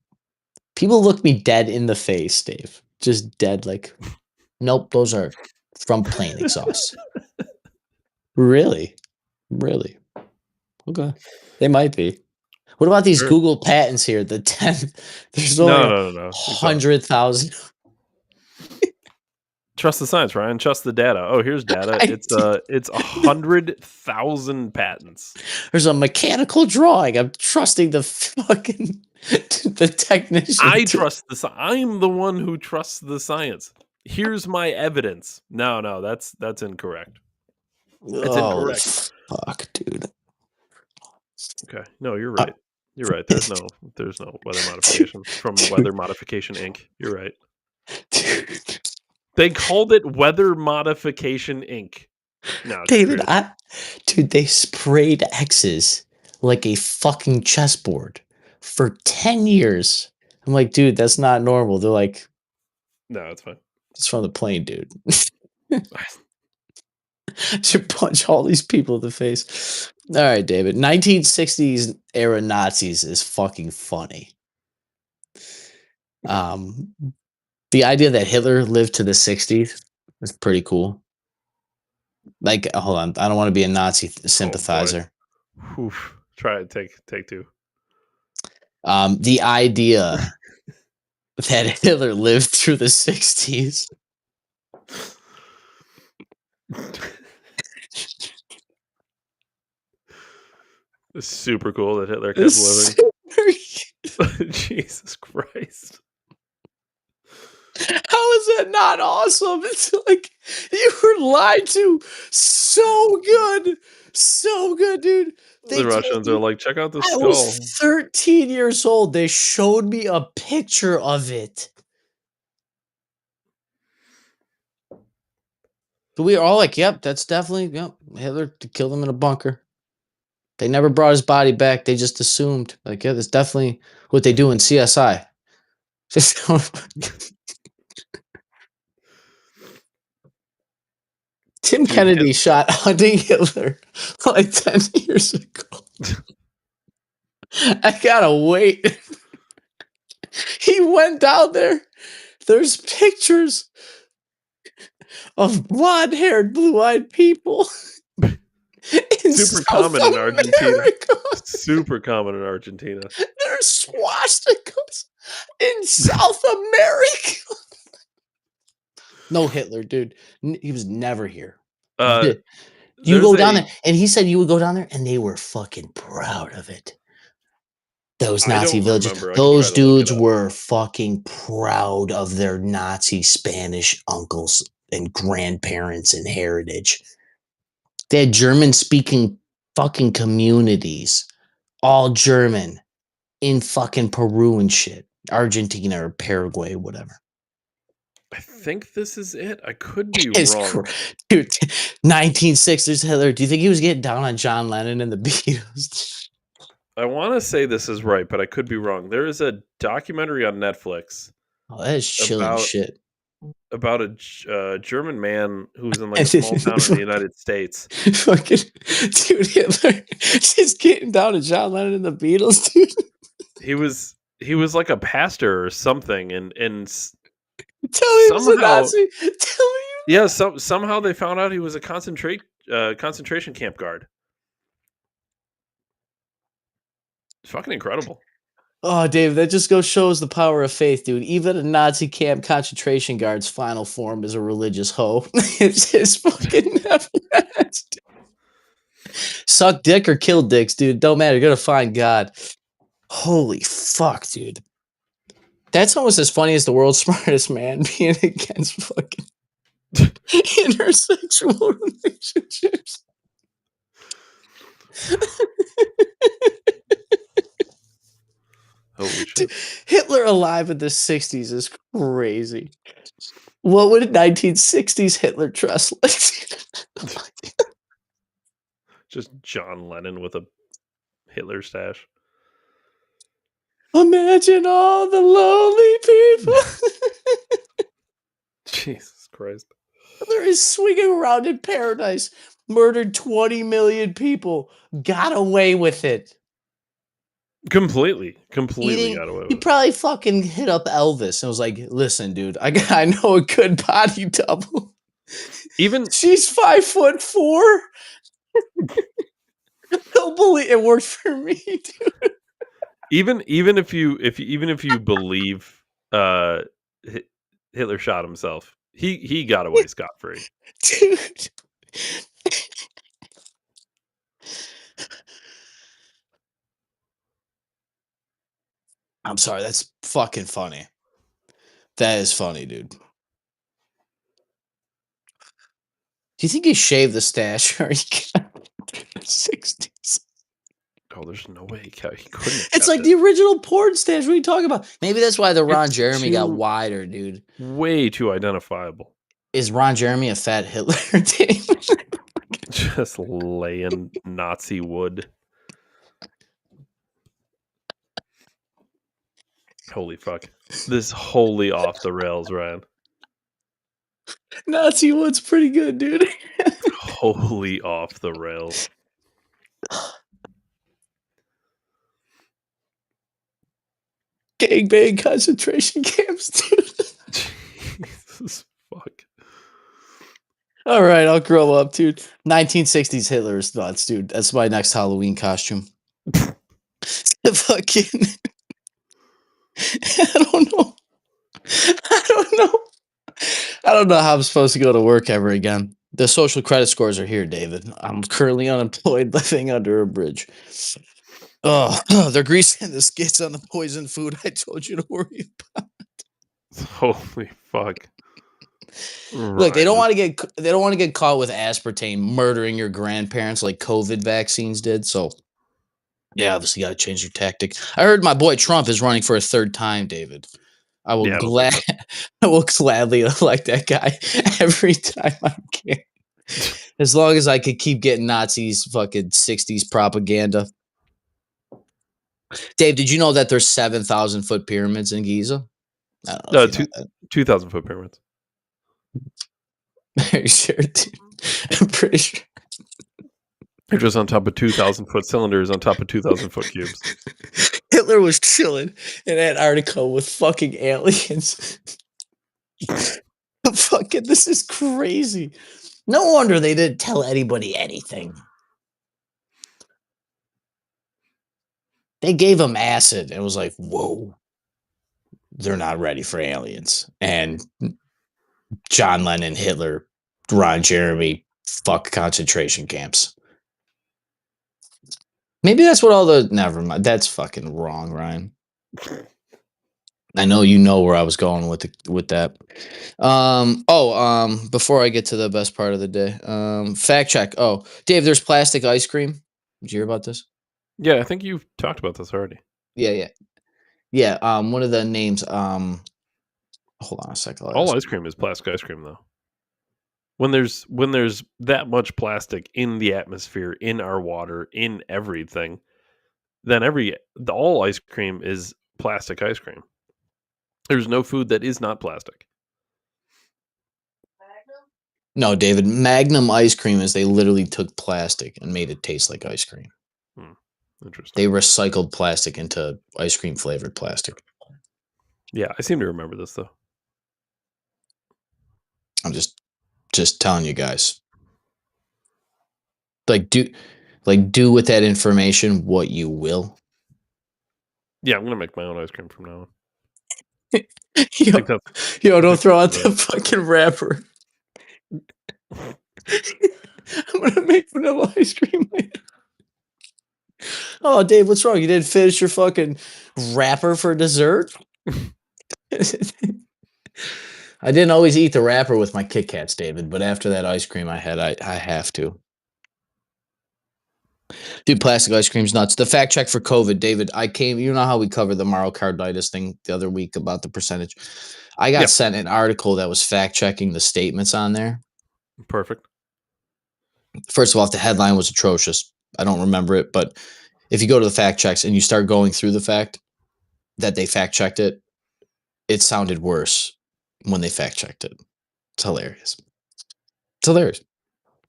People look me dead in the face, Dave. just dead. Like, nope, those are from plane exhaust. Really? Really? Okay. They might be. What about these Sure. Google patents here? The 10th, there's only No. Exhaust. 100,000. Trust the science, Ryan. Trust the data. Oh, here's data. It's 100,000 patents. There's a mechanical drawing. I'm trusting the fucking the technician. I trust I'm the one who trusts the science. Here's my evidence. No, that's incorrect. It's Oh, incorrect. fuck, dude. Okay. No, you're right. You're right. There's no weather modification from Weather Modification Inc. You're right. Dude. They called it Weather Modification Inc. No, David, dude, they sprayed X's like a fucking chessboard for 10 years. I'm like, dude, that's not normal. They're like, no, it's fine. it's from the plane, dude. Should punch all these people in the face. All right, David. 1960s era Nazis is fucking funny. The idea that Hitler lived to the 60s is pretty cool. Like, hold on, I don't want to be a Nazi sympathizer. Oof. Try it. Take two. The idea that Hitler lived through the 60s. It's super cool that Hitler kept living. Jesus Christ. How is that not awesome? It's like you were lied to so good. So good, dude. The Russians are like, check out the skull. I was 13 years old. They showed me a picture of it. But we were all like, yep, that's definitely, Hitler killed him in a bunker. They never brought his body back. They just assumed, like, yeah, that's definitely what they do in CSI. Tim Kennedy shot hunting Hitler like 10 years ago. I gotta wait. He went down there. There's pictures of blonde-haired, blue-eyed people. Super common in Argentina. Super common in Argentina. There's swastikas in South America. No Hitler, dude. He was never here. You go down there, and he said you would go down there, and they were fucking proud of it. Those Nazi villages, those dudes were fucking proud of their Nazi Spanish uncles and grandparents and heritage. They had German-speaking fucking communities, all German, in fucking Peru and shit. Argentina or Paraguay, whatever. I think this is it. I could be wrong. Dude, 1960s Hitler. Do you think he was getting down on John Lennon and the Beatles? I want to say this is right, but I could be wrong. There is a documentary on Netflix. Oh, that is chilling shit. About a German man who's in like a small town in the United States. Fucking dude, Hitler just getting down to John Lennon and the Beatles, dude. He was like a pastor or something, and tell me he was a Nazi. Tell me. Yeah, somehow they found out he was a concentration camp guard. It's fucking incredible. Oh, Dave, that just shows the power of faith, dude. Even a Nazi camp concentration guard's final form is a religious hoe. It's fucking never ends. Suck dick or kill dicks, dude. Don't matter. You're gonna find God. Holy fuck, dude. That's almost as funny as the world's smartest man being against fucking intersexual relationships. Holy shit. Hitler alive in the 60s is crazy. What would a 1960s Hitler dress like? Just John Lennon with a Hitler stash. Imagine all the lonely people. Jesus Christ. Hitler is swinging around in paradise, murdered 20 million people, got away with it. Completely Eating, got away he with it. probably fucking hit up Elvis and was like, "Listen, dude, I know a good body double. Even She's 5'4". Don't believe it worked for me, dude. even if you believe uh Hi- Hitler shot himself, he got away scot free. Dude. I'm sorry, that's fucking funny. That is funny, dude. Do you think he shaved the stash or he got the 60s? Oh, there's no way he couldn't have It's kept like it. the original porn stash. What are you talking about? Maybe that's why the Ron It's Jeremy got too wider, dude. way too identifiable. Is Ron Jeremy a fat Hitler? Just laying Nazi wood. Holy fuck. This wholly off the rails, Ryan. Nazi wood's pretty good, dude. Wholly off the rails. Gangbang concentration camps, dude. Jesus fuck. All right, I'll grow up, dude. 1960s Hitler is nuts, dude. That's my next Halloween costume. Fucking, I don't know. I don't know. I don't know how I'm supposed to go to work ever again. The social credit scores are here, David. I'm currently unemployed, living under a bridge. Oh, they're greasing the skids on the poison food I told you to worry about. Holy fuck. Look, they don't Ryan. want to get caught with aspartame murdering your grandparents like COVID vaccines did. So, yeah, obviously got to change your tactic. I heard my boy Trump is running for a third time, David. I will Yeah, I don't think so. I will gladly elect that guy every time I can. As long as I could keep getting Nazis fucking 60s propaganda. Dave, did you know that there's 7,000-foot pyramids in Giza? I don't know if No, you know that. 2,000-foot pyramids. Are you sure, dude? I'm pretty sure. They're just on top of 2,000-foot cylinders on top of 2,000-foot cubes. Hitler was chilling in Antarctica with fucking aliens. Fucking, this is crazy. No wonder they didn't tell anybody anything. They gave him acid and was like, whoa, they're not ready for aliens. And John Lennon, Hitler, Ron Jeremy, fuck concentration camps. Maybe that's what all the. Never mind. That's fucking wrong, Ryan. I know you know where I was going with that. Before I get to the best part of the day, fact check. Oh, Dave, there's plastic ice cream. Did you hear about this? Yeah, I think you've talked about this already. Yeah. One of the names. Hold on a second. All ice cream is plastic ice cream, though. When there's that much plastic in the atmosphere, in our water, in everything, then all ice cream is plastic ice cream. There's no food that is not plastic. No, David, Magnum ice cream is they literally took plastic and made it taste like ice cream. Interesting. They recycled plastic into ice cream flavored plastic. Yeah, I seem to remember this though. I'm just telling you guys. Do with that information what you will. Yeah, I'm gonna make my own ice cream from now on. Yo, don't throw out the fucking wrapper. I'm gonna make vanilla ice cream later. Oh, Dave, what's wrong? You didn't finish your fucking wrapper for dessert? I didn't always eat the wrapper with my Kit Kats, David, but after that ice cream I had, I have to. Dude, plastic ice cream's nuts. The fact check for COVID, David, you know how we covered the myocarditis thing the other week about the percentage? I got sent an article that was fact checking the statements on there. Perfect. First of all, the headline was atrocious. I don't remember it, but if you go to the fact checks and you start going through the fact that they fact checked it, it sounded worse when they fact checked it. It's hilarious. It's hilarious.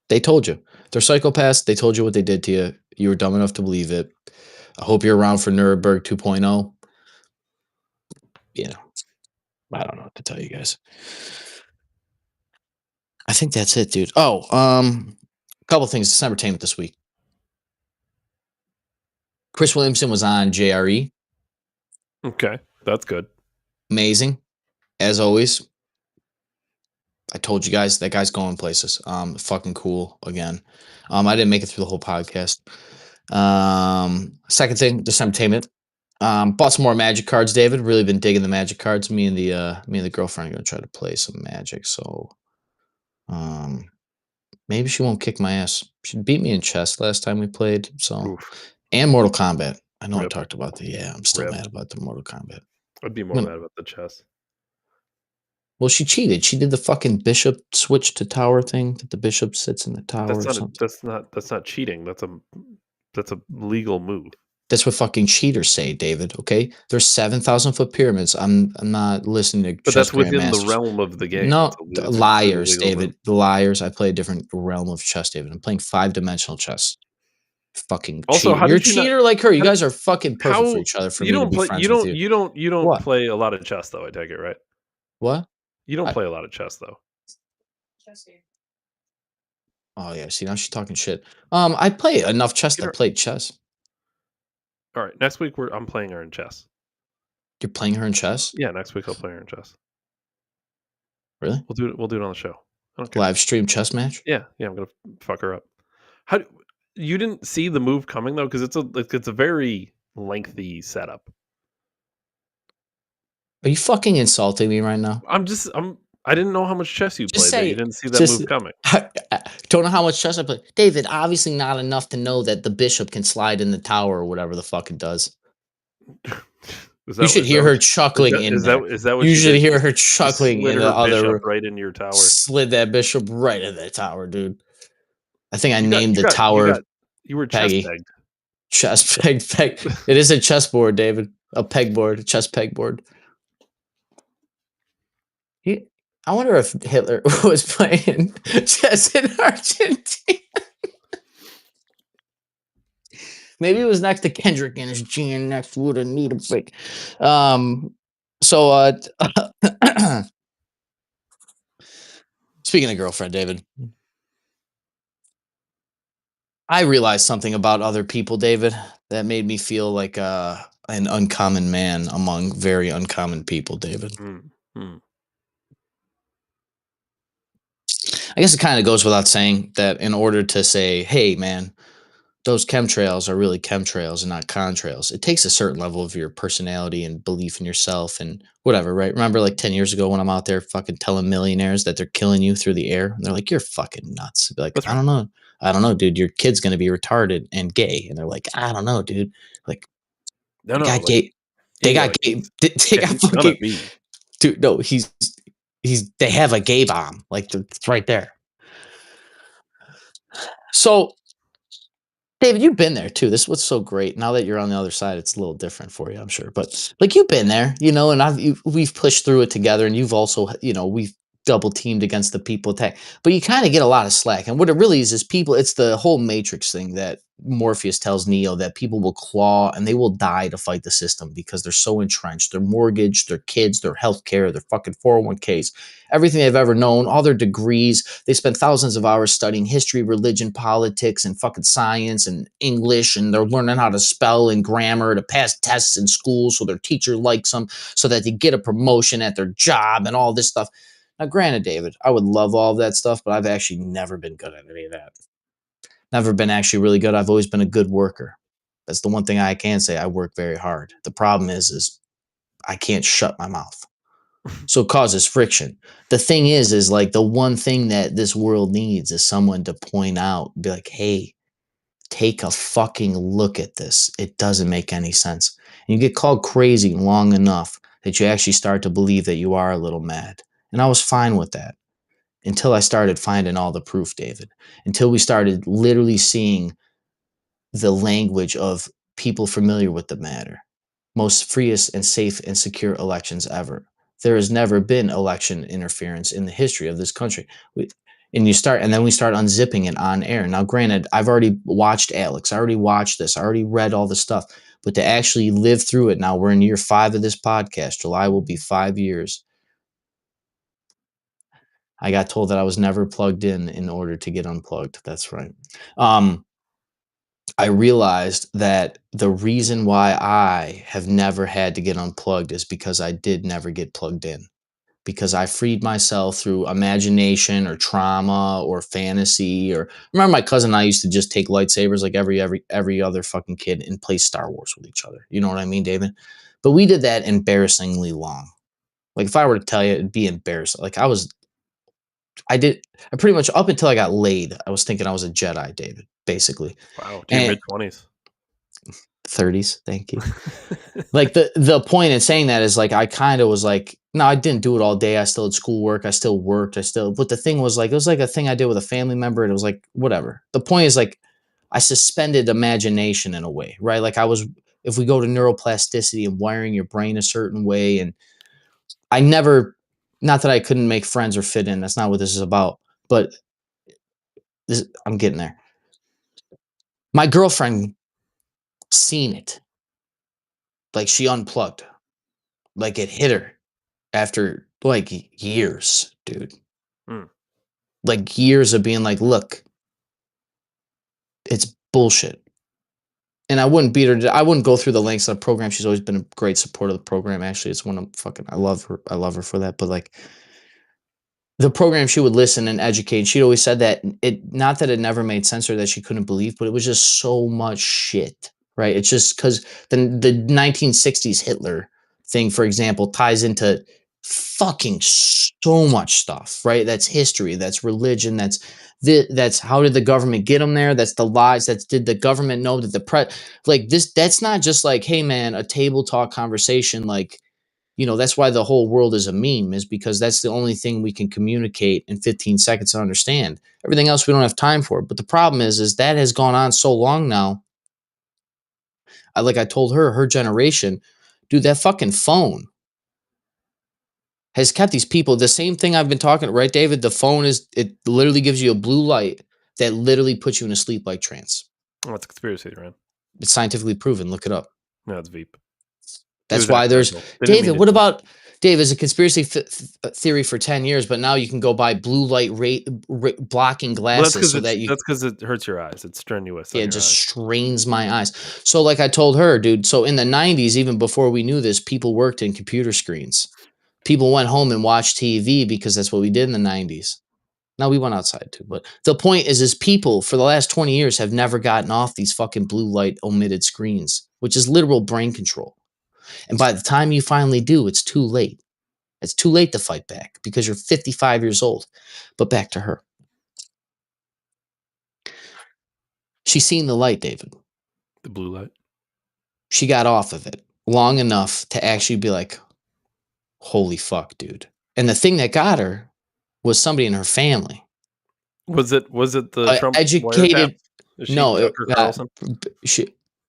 They told you. They're psychopaths. They told you what they did to you. You were dumb enough to believe it. I hope you're around for Nuremberg 2.0. You know, I don't know what to tell you guys. I think that's it, dude. Oh, a couple things. It's entertainment this week. Chris Williamson was on JRE. Okay, that's good. Amazing, as always. I told you guys that guy's going places. Fucking cool again. I didn't make it through the whole podcast. Second thing, just entertainment. Bought some more Magic cards, David. Really been digging the Magic cards. Me and the girlfriend are gonna try to play some Magic. So, maybe she won't kick my ass. She beat me in chess last time we played. So, Oof. and Mortal Kombat. I know I Rip. talked about the. Yeah, I'm still Rip. mad about the Mortal Kombat. I'd be more mad about the chess. Well, she cheated. She did the fucking bishop switch to tower thing that the bishop sits in the tower That's or not. something. That's not cheating. That's a legal move. That's what fucking cheaters say, David. Okay, there's 7,000-foot pyramids. I'm not listening to But chess that's within the grandmasters. realm of the game. No, It's a liars, legal move. David. The liars. I play a different realm of chess, David. I'm playing 5-dimensional chess. Fucking Also, cheater. how You're a did you not? cheater like her. You How, guys are fucking perfect for how each other for you me to don't be play? friends with you. You don't What? play a lot of chess though. I take it right. What? You don't I, play a lot of chess though. oh yeah. See, now she's talking shit. I play enough chess. Get I her. played chess. All right, next week I'm playing her in chess. You're playing her in chess? Yeah, next week I'll play her in chess. Really? We'll do it. We'll do it on the show. I don't care. Live stream chess match? Yeah, I'm gonna fuck her up. How you didn't see the move coming though? Because it's a very lengthy setup. Are you fucking insulting me right now? I didn't know how much chess you Just played that you say, didn't see that just move coming. don't know how much chess I play. David, obviously not enough to know that the bishop can slide in the tower or whatever the fuck it does. You should hear her chuckling in there. Is that what You you should did? hear her You chuckling slid in her the other bishop room. right in your tower. Slid that bishop right in the tower, dude. I think I You named the tower you were chess Peggy. pegged. Chess peg. It is a chessboard, David. A pegboard, a chess pegboard. I wonder if Hitler was playing chess in Argentina. Maybe it was next to Kendrick and his gene next would have need a break. So speaking of girlfriend, David, I realized something about other people, David, that made me feel like an uncommon man among very uncommon people, David. I guess it kind of goes without saying that in order to say, hey, man, those chemtrails are really chemtrails and not contrails, it takes a certain level of your personality and belief in yourself and whatever, right? Remember like 10 years ago when I'm out there fucking telling millionaires that they're killing you through the air? And they're like, you're fucking nuts. I'd be like, That's I right. don't know. I don't know, dude. Your kid's going to be retarded and gay. And they're like, I don't know, dude. Like, No, they got like gay. yeah, They you're got like gay. They got he's gonna fucking, be. dude. No, they have a gay bomb. Like, it's right there. So, David, you've been there too. This is what's so great. Now that you're on the other side, it's a little different for you, I'm sure. But like you've been there, and we've pushed through it together, and you've also, we've double teamed against the people attack. But you kind of get a lot of slack. And what it really is people. It's the whole Matrix thing that Morpheus tells Neo that people will claw and they will die to fight the system because they're so entrenched. Their mortgage, their kids, their healthcare, their fucking 401ks, everything they've ever known, all their degrees. They spend thousands of hours studying history, religion, politics, and fucking science and English, and they're learning how to spell and grammar to pass tests in school so their teacher likes them, so that they get a promotion at their job and all this stuff. Now, granted, David, I would love all of that stuff, but I've actually never been good at any of that. Never been actually really good. I've always been a good worker. That's the one thing I can say. I work very hard. The problem is I can't shut my mouth. So it causes friction. The thing is like the one thing that this world needs is someone to point out, be like, hey, take a fucking look at this. It doesn't make any sense. And you get called crazy long enough that you actually start to believe that you are a little mad. And I was fine with that until I started finding all the proof, David. Until we started literally seeing the language of people familiar with the matter. Most freest and safe and secure elections ever. There has never been election interference in the history of this country. and then we start unzipping it on air. Now, granted, I've already watched Alex. I already watched this. I already read all the stuff. But to actually live through it now, we're in year 5 of this podcast. July will be 5 years. I got told that I was never plugged in order to get unplugged. That's right. I realized that the reason why I have never had to get unplugged is because I did never get plugged in. Because I freed myself through imagination or trauma or fantasy. Or remember, my cousin and I used to just take lightsabers like every other fucking kid and play Star Wars with each other. You know what I mean, David? But we did that embarrassingly long. Like, if I were to tell you, it'd be embarrassing. Like, I pretty much, up until I got laid, I was thinking I was a Jedi, David, basically. Wow, to your And mid-20s. 30s, thank you. Like, the point in saying that is, like, I kind of was like, no, I didn't do it all day. I still had schoolwork. I still worked. But the thing was, like, it was like a thing I did with a family member, and it was like, whatever. The point is, like, I suspended imagination in a way, right? Like, if we go to neuroplasticity and wiring your brain a certain way, and I never, not that I couldn't make friends or fit in. That's not what this is about. But I'm getting there. My girlfriend seen it. Like, she unplugged. Like, it hit her after, like, years, dude. Like, years of being like, look, it's bullshit. And I wouldn't beat her. I wouldn't go through the lengths of the program. She's always been a great support of the program. Actually, it's one of I love her. I love her for that. But, like, the program, she would listen and educate. She'd always said that not that it never made sense or that she couldn't believe, but it was just so much shit, right? It's just because the 1960s Hitler thing, for example, ties into fucking so much stuff, right? That's history, that's religion, that's how did the government get them there? That's the lies. Did the government know that like this? That's not just like, hey man, a table talk conversation, like, that's why the whole world is a meme, is because that's the only thing we can communicate in 15 seconds and understand. Everything else we don't have time for. But the problem is that has gone on so long now. Like I told her generation, dude, that fucking phone has kept these people, the same thing I've been talking, right, David? The phone it literally gives you a blue light that literally puts you in a sleep-like trance. Oh, it's a conspiracy, right? It's scientifically proven. Look it up. No, it's Veep. That's why there's David. What about Dave? Is a conspiracy theory for 10 years, but now you can go buy blue light blocking glasses that's because it hurts your eyes. It's strenuous. Yeah, it just strains my eyes. So, like I told her, dude. So in the 90s, even before we knew this, people worked in computer screens. People went home and watched TV because that's what we did in the 90s. Now we went outside too, but the point is people for the last 20 years have never gotten off these fucking blue light omitted screens, which is literal brain control. And by the time you finally do, it's too late. It's too late to fight back because you're 55 years old. But back to her. She's seen the light, David. The blue light. She got off of it long enough to actually be like, holy fuck, dude. And the thing that got her was somebody in her family. Was it the Trump educated? No, Tucker Carlson?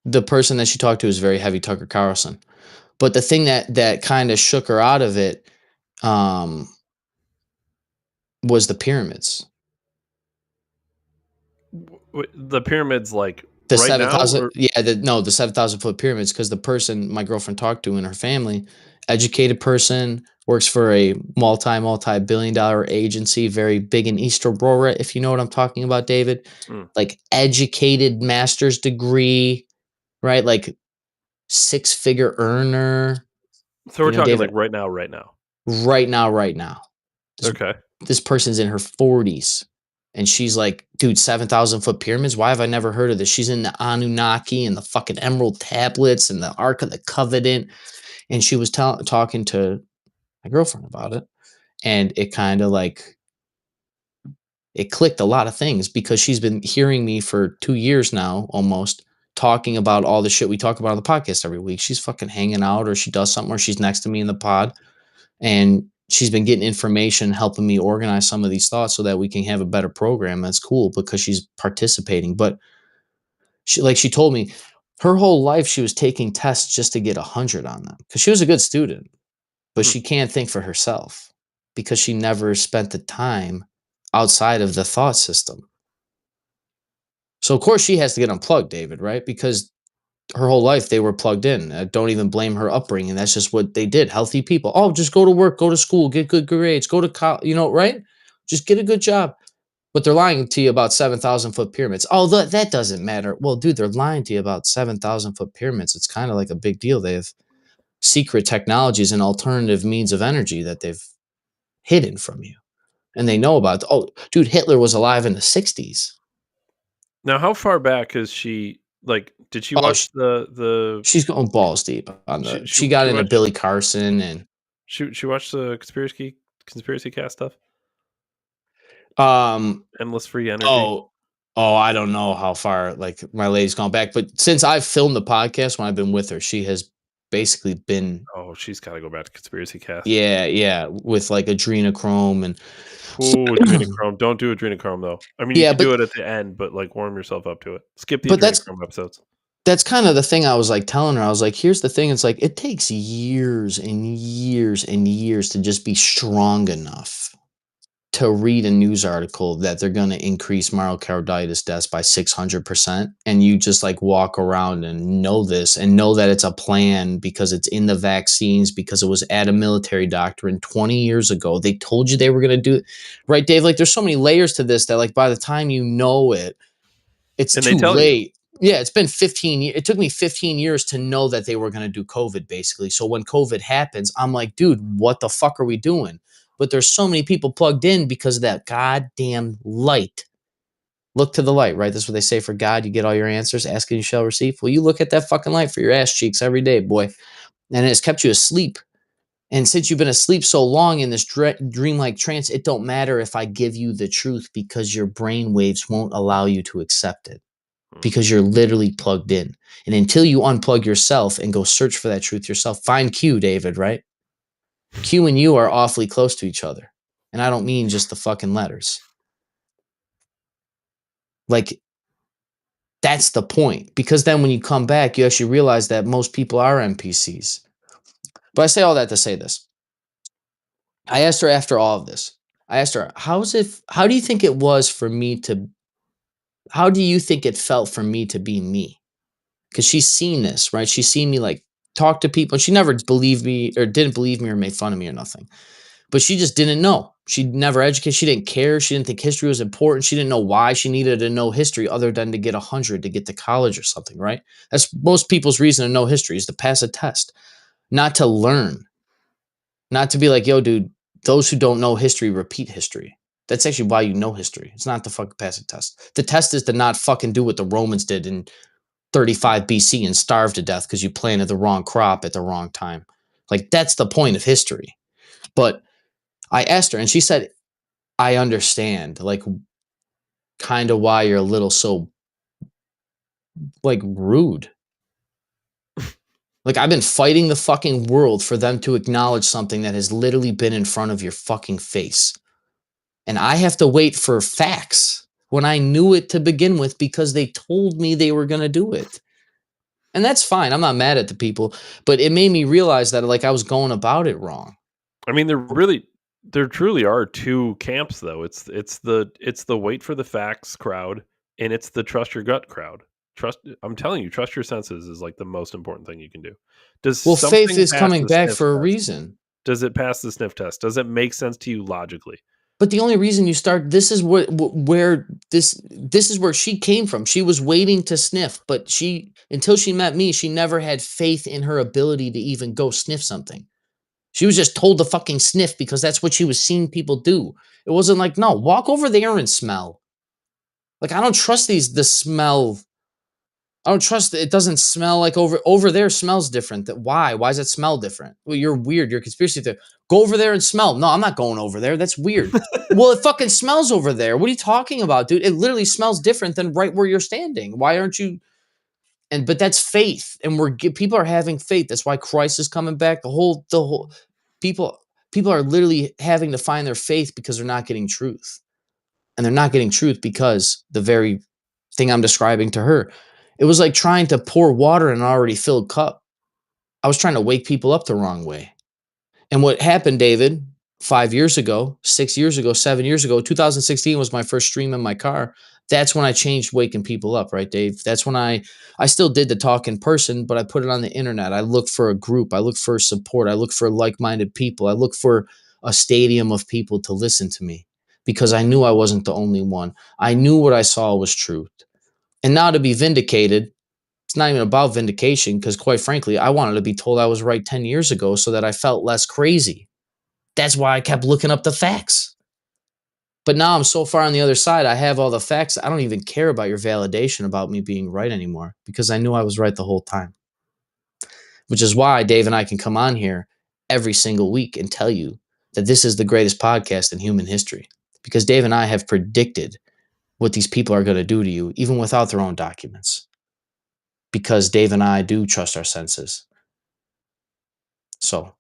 The person that she talked to was very heavy Tucker Carlson. But the thing that kind of shook her out of it was the pyramids. The pyramids, like the right 7,000, yeah, the 7,000 foot pyramids, because the person my girlfriend talked to in her family, educated person, works for a multi-billion-dollar agency, very big in East Aurora, if you know what I'm talking about, David. Like educated, master's degree, right? Like 6-figure earner. So we're talking David, like right now. Right now. Okay. This person's in her 40s. And she's like, dude, 7,000 foot pyramids? Why have I never heard of this? She's in the Anunnaki and the fucking Emerald Tablets and the Ark of the Covenant. And she was talking to my girlfriend about it. And it kind of like, it clicked a lot of things because she's been hearing me for 2 years now, almost, talking about all the shit we talk about on the podcast every week. She's fucking hanging out, or she does something, or she's next to me in the pod. And she's been getting information, helping me organize some of these thoughts so that we can have a better program. That's cool because she's participating. But she told me her whole life she was taking tests just to get 100 on them because she was a good student, but she can't think for herself because she never spent the time outside of the thought system. So, of course, she has to get unplugged, David, right? Because her whole life they were plugged in. Don't even blame her upbringing. That's just what they did. Healthy people. Oh, just go to work, go to school, get good grades, go to college, right? Just get a good job. But they're lying to you about 7,000-foot pyramids. Oh, that doesn't matter. Well, dude, they're lying to you about 7,000-foot pyramids. It's kind of like a big deal. They have secret technologies and alternative means of energy that they've hidden from you. And they know about. Oh, dude, Hitler was alive in the 60s. Now, how far back is she? Like, did she Oh, watch the? she's going balls deep on She the. she She got she into watched Billy Carson and she watched the conspiracy cast stuff. um Endless free energy. oh I don't know how far like my lady's gone back, but since I've filmed the podcast when I've been with her, she has basically been Oh, she's got to go back to conspiracy cast. yeah with like adrenochrome and Ooh, adrenochrome. Don't do adrenochrome though. I mean, you yeah, could do it at the end, but like warm yourself up to it. Skip the but adrenochrome episodes. that's kind of the thing I was like telling her. I was like, here's the thing. It's like it takes years and years and years to just be strong enough to read a news article that they're going to increase myocarditis deaths by 600%. And you just like walk around and know this and know that it's a plan because it's in the vaccines, because it was at a military doctrine 20 years ago. They told you they were going to do it. Right, Dave? Like there's so many layers to this that like by the time you know it, it's And they too tell you. late. Yeah, it's been 15 years. It took me 15 years to know that they were going to do COVID, basically. So when COVID happens, I'm like, dude, what the fuck are we doing? But there's so many people plugged in because of that goddamn light. Look to the light, right? That's what they say for God. You get all your answers. Ask and you shall receive. Well, you look at that fucking light for your ass cheeks every day, boy. And it's kept you asleep. And since you've been asleep so long in this dreamlike trance, it don't matter if I give you the truth because your brain waves won't allow you to accept it because you're literally plugged in. And until you unplug yourself and go search for that truth yourself, find Q, David, right? Q and you are awfully close to each other. And I don't mean just the fucking letters. Like, that's the point. Because then when you come back, you actually realize that most people are NPCs. But I say all that to say this. I asked her after all of this, I asked her, how do you think it was for me to, how do you think it felt for me to be me? Because she's seen this, right? She's seen me like talk to people. She never believed me or didn't believe me or made fun of me or nothing. But she just didn't know. She never educated. She didn't care. She didn't think history was important. She didn't know why she needed to know history other than to get 100 to get to college or something, right? That's most people's reason to know history is to pass a test, not to learn, not to be like, yo, dude, those who don't know history repeat history. That's actually why you know history. It's not to fucking pass a test. The test is to not fucking do what the Romans did in 35 BC and starve to death because you planted the wrong crop at the wrong time. Like, that's the point of history. But I asked her and she said, I understand, like, kind of why you're a little so, like, rude. Like, I've been fighting the fucking world for them to acknowledge something that has literally been in front of your fucking face. And I have to wait for facts when I knew it to begin with because they told me they were going to do it. And that's fine. I'm not mad at the people, but it made me realize that like I was going about it wrong. I mean, there truly are two camps though. It's the wait for the facts crowd, and it's the trust your gut crowd. I'm telling you, trust your senses is like the most important thing you can do. Does Well, faith something is pass coming the back sniff for a test? reason. Does it pass the sniff test? Does it make sense to you logically? But the only reason you start this is where this is where she came from. She was waiting to sniff, but she until she met me, she never had faith in her ability to even go sniff something. She was just told to fucking sniff because that's what she was seeing people do. It wasn't like, no, walk over there and smell. Like I don't trust the smell. I don't trust it. It doesn't smell like over there smells different. That why? Why does it smell different? Well, you're weird. You're a conspiracy theory. Go over there and smell. No, I'm not going over there. That's weird. Well, it fucking smells over there. What are you talking about, dude? It literally smells different than right where you're standing. Why aren't you? And but that's faith, and people are having faith. That's why Christ is coming back. The whole people people are literally having to find their faith because they're not getting truth, and they're not getting truth because the very thing I'm describing to her. It was like trying to pour water in an already filled cup. I was trying to wake people up the wrong way. And what happened, David? 5 years ago, 6 years ago, 7 years ago, 2016 was my first stream in my car. That's when I changed waking people up, right, Dave? That's when I still did the talk in person, but I put it on the internet. I look for a group. I look for support. I look for like-minded people. I look for a stadium of people to listen to me because I knew I wasn't the only one. I knew what I saw was truth. And now to be vindicated, it's not even about vindication because quite frankly, I wanted to be told I was right 10 years ago so that I felt less crazy. That's why I kept looking up the facts. But now I'm so far on the other side. I have all the facts. I don't even care about your validation about me being right anymore because I knew I was right the whole time. Which is why Dave and I can come on here every single week and tell you that this is the greatest podcast in human history. Because Dave and I have predicted what these people are going to do to you, even without their own documents. Because Dave and I do trust our senses. So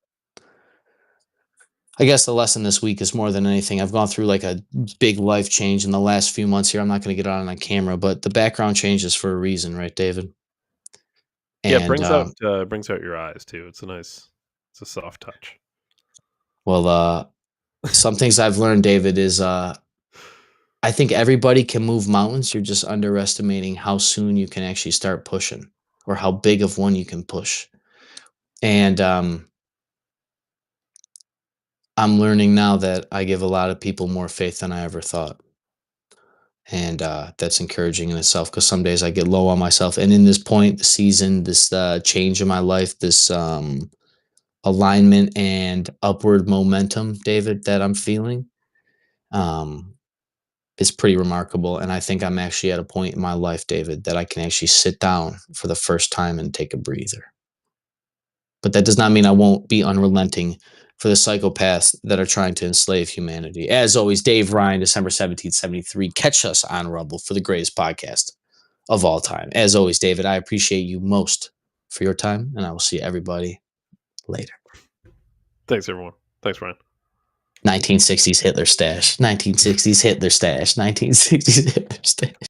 I guess the lesson this week is more than anything. I've gone through like a big life change in the last few months here. I'm not going to get on camera, but the background changes for a reason, right, David? Yeah, it And brings out your eyes too. It's a soft touch. well, some things I've learned, David, is I think everybody can move mountains. You're just underestimating how soon you can actually start pushing, or how big of one you can push. And I'm learning now that I give a lot of people more faith than I ever thought. And that's encouraging in itself because some days I get low on myself. And in this point, the season, this change in my life, this alignment and upward momentum, David, that I'm feeling um, is pretty remarkable. And I think I'm actually at a point in my life, David, that I can actually sit down for the first time and take a breather. But that does not mean I won't be unrelenting for the psychopaths that are trying to enslave humanity. As always, Dave Ryan, December 17th, 73. Catch us on Rumble for the greatest podcast of all time. As always, David, I appreciate you most for your time, and I will see everybody later. Thanks, everyone. Thanks, Ryan. 1960s Hitler stash. 1960s Hitler stash. 1960s Hitler stash.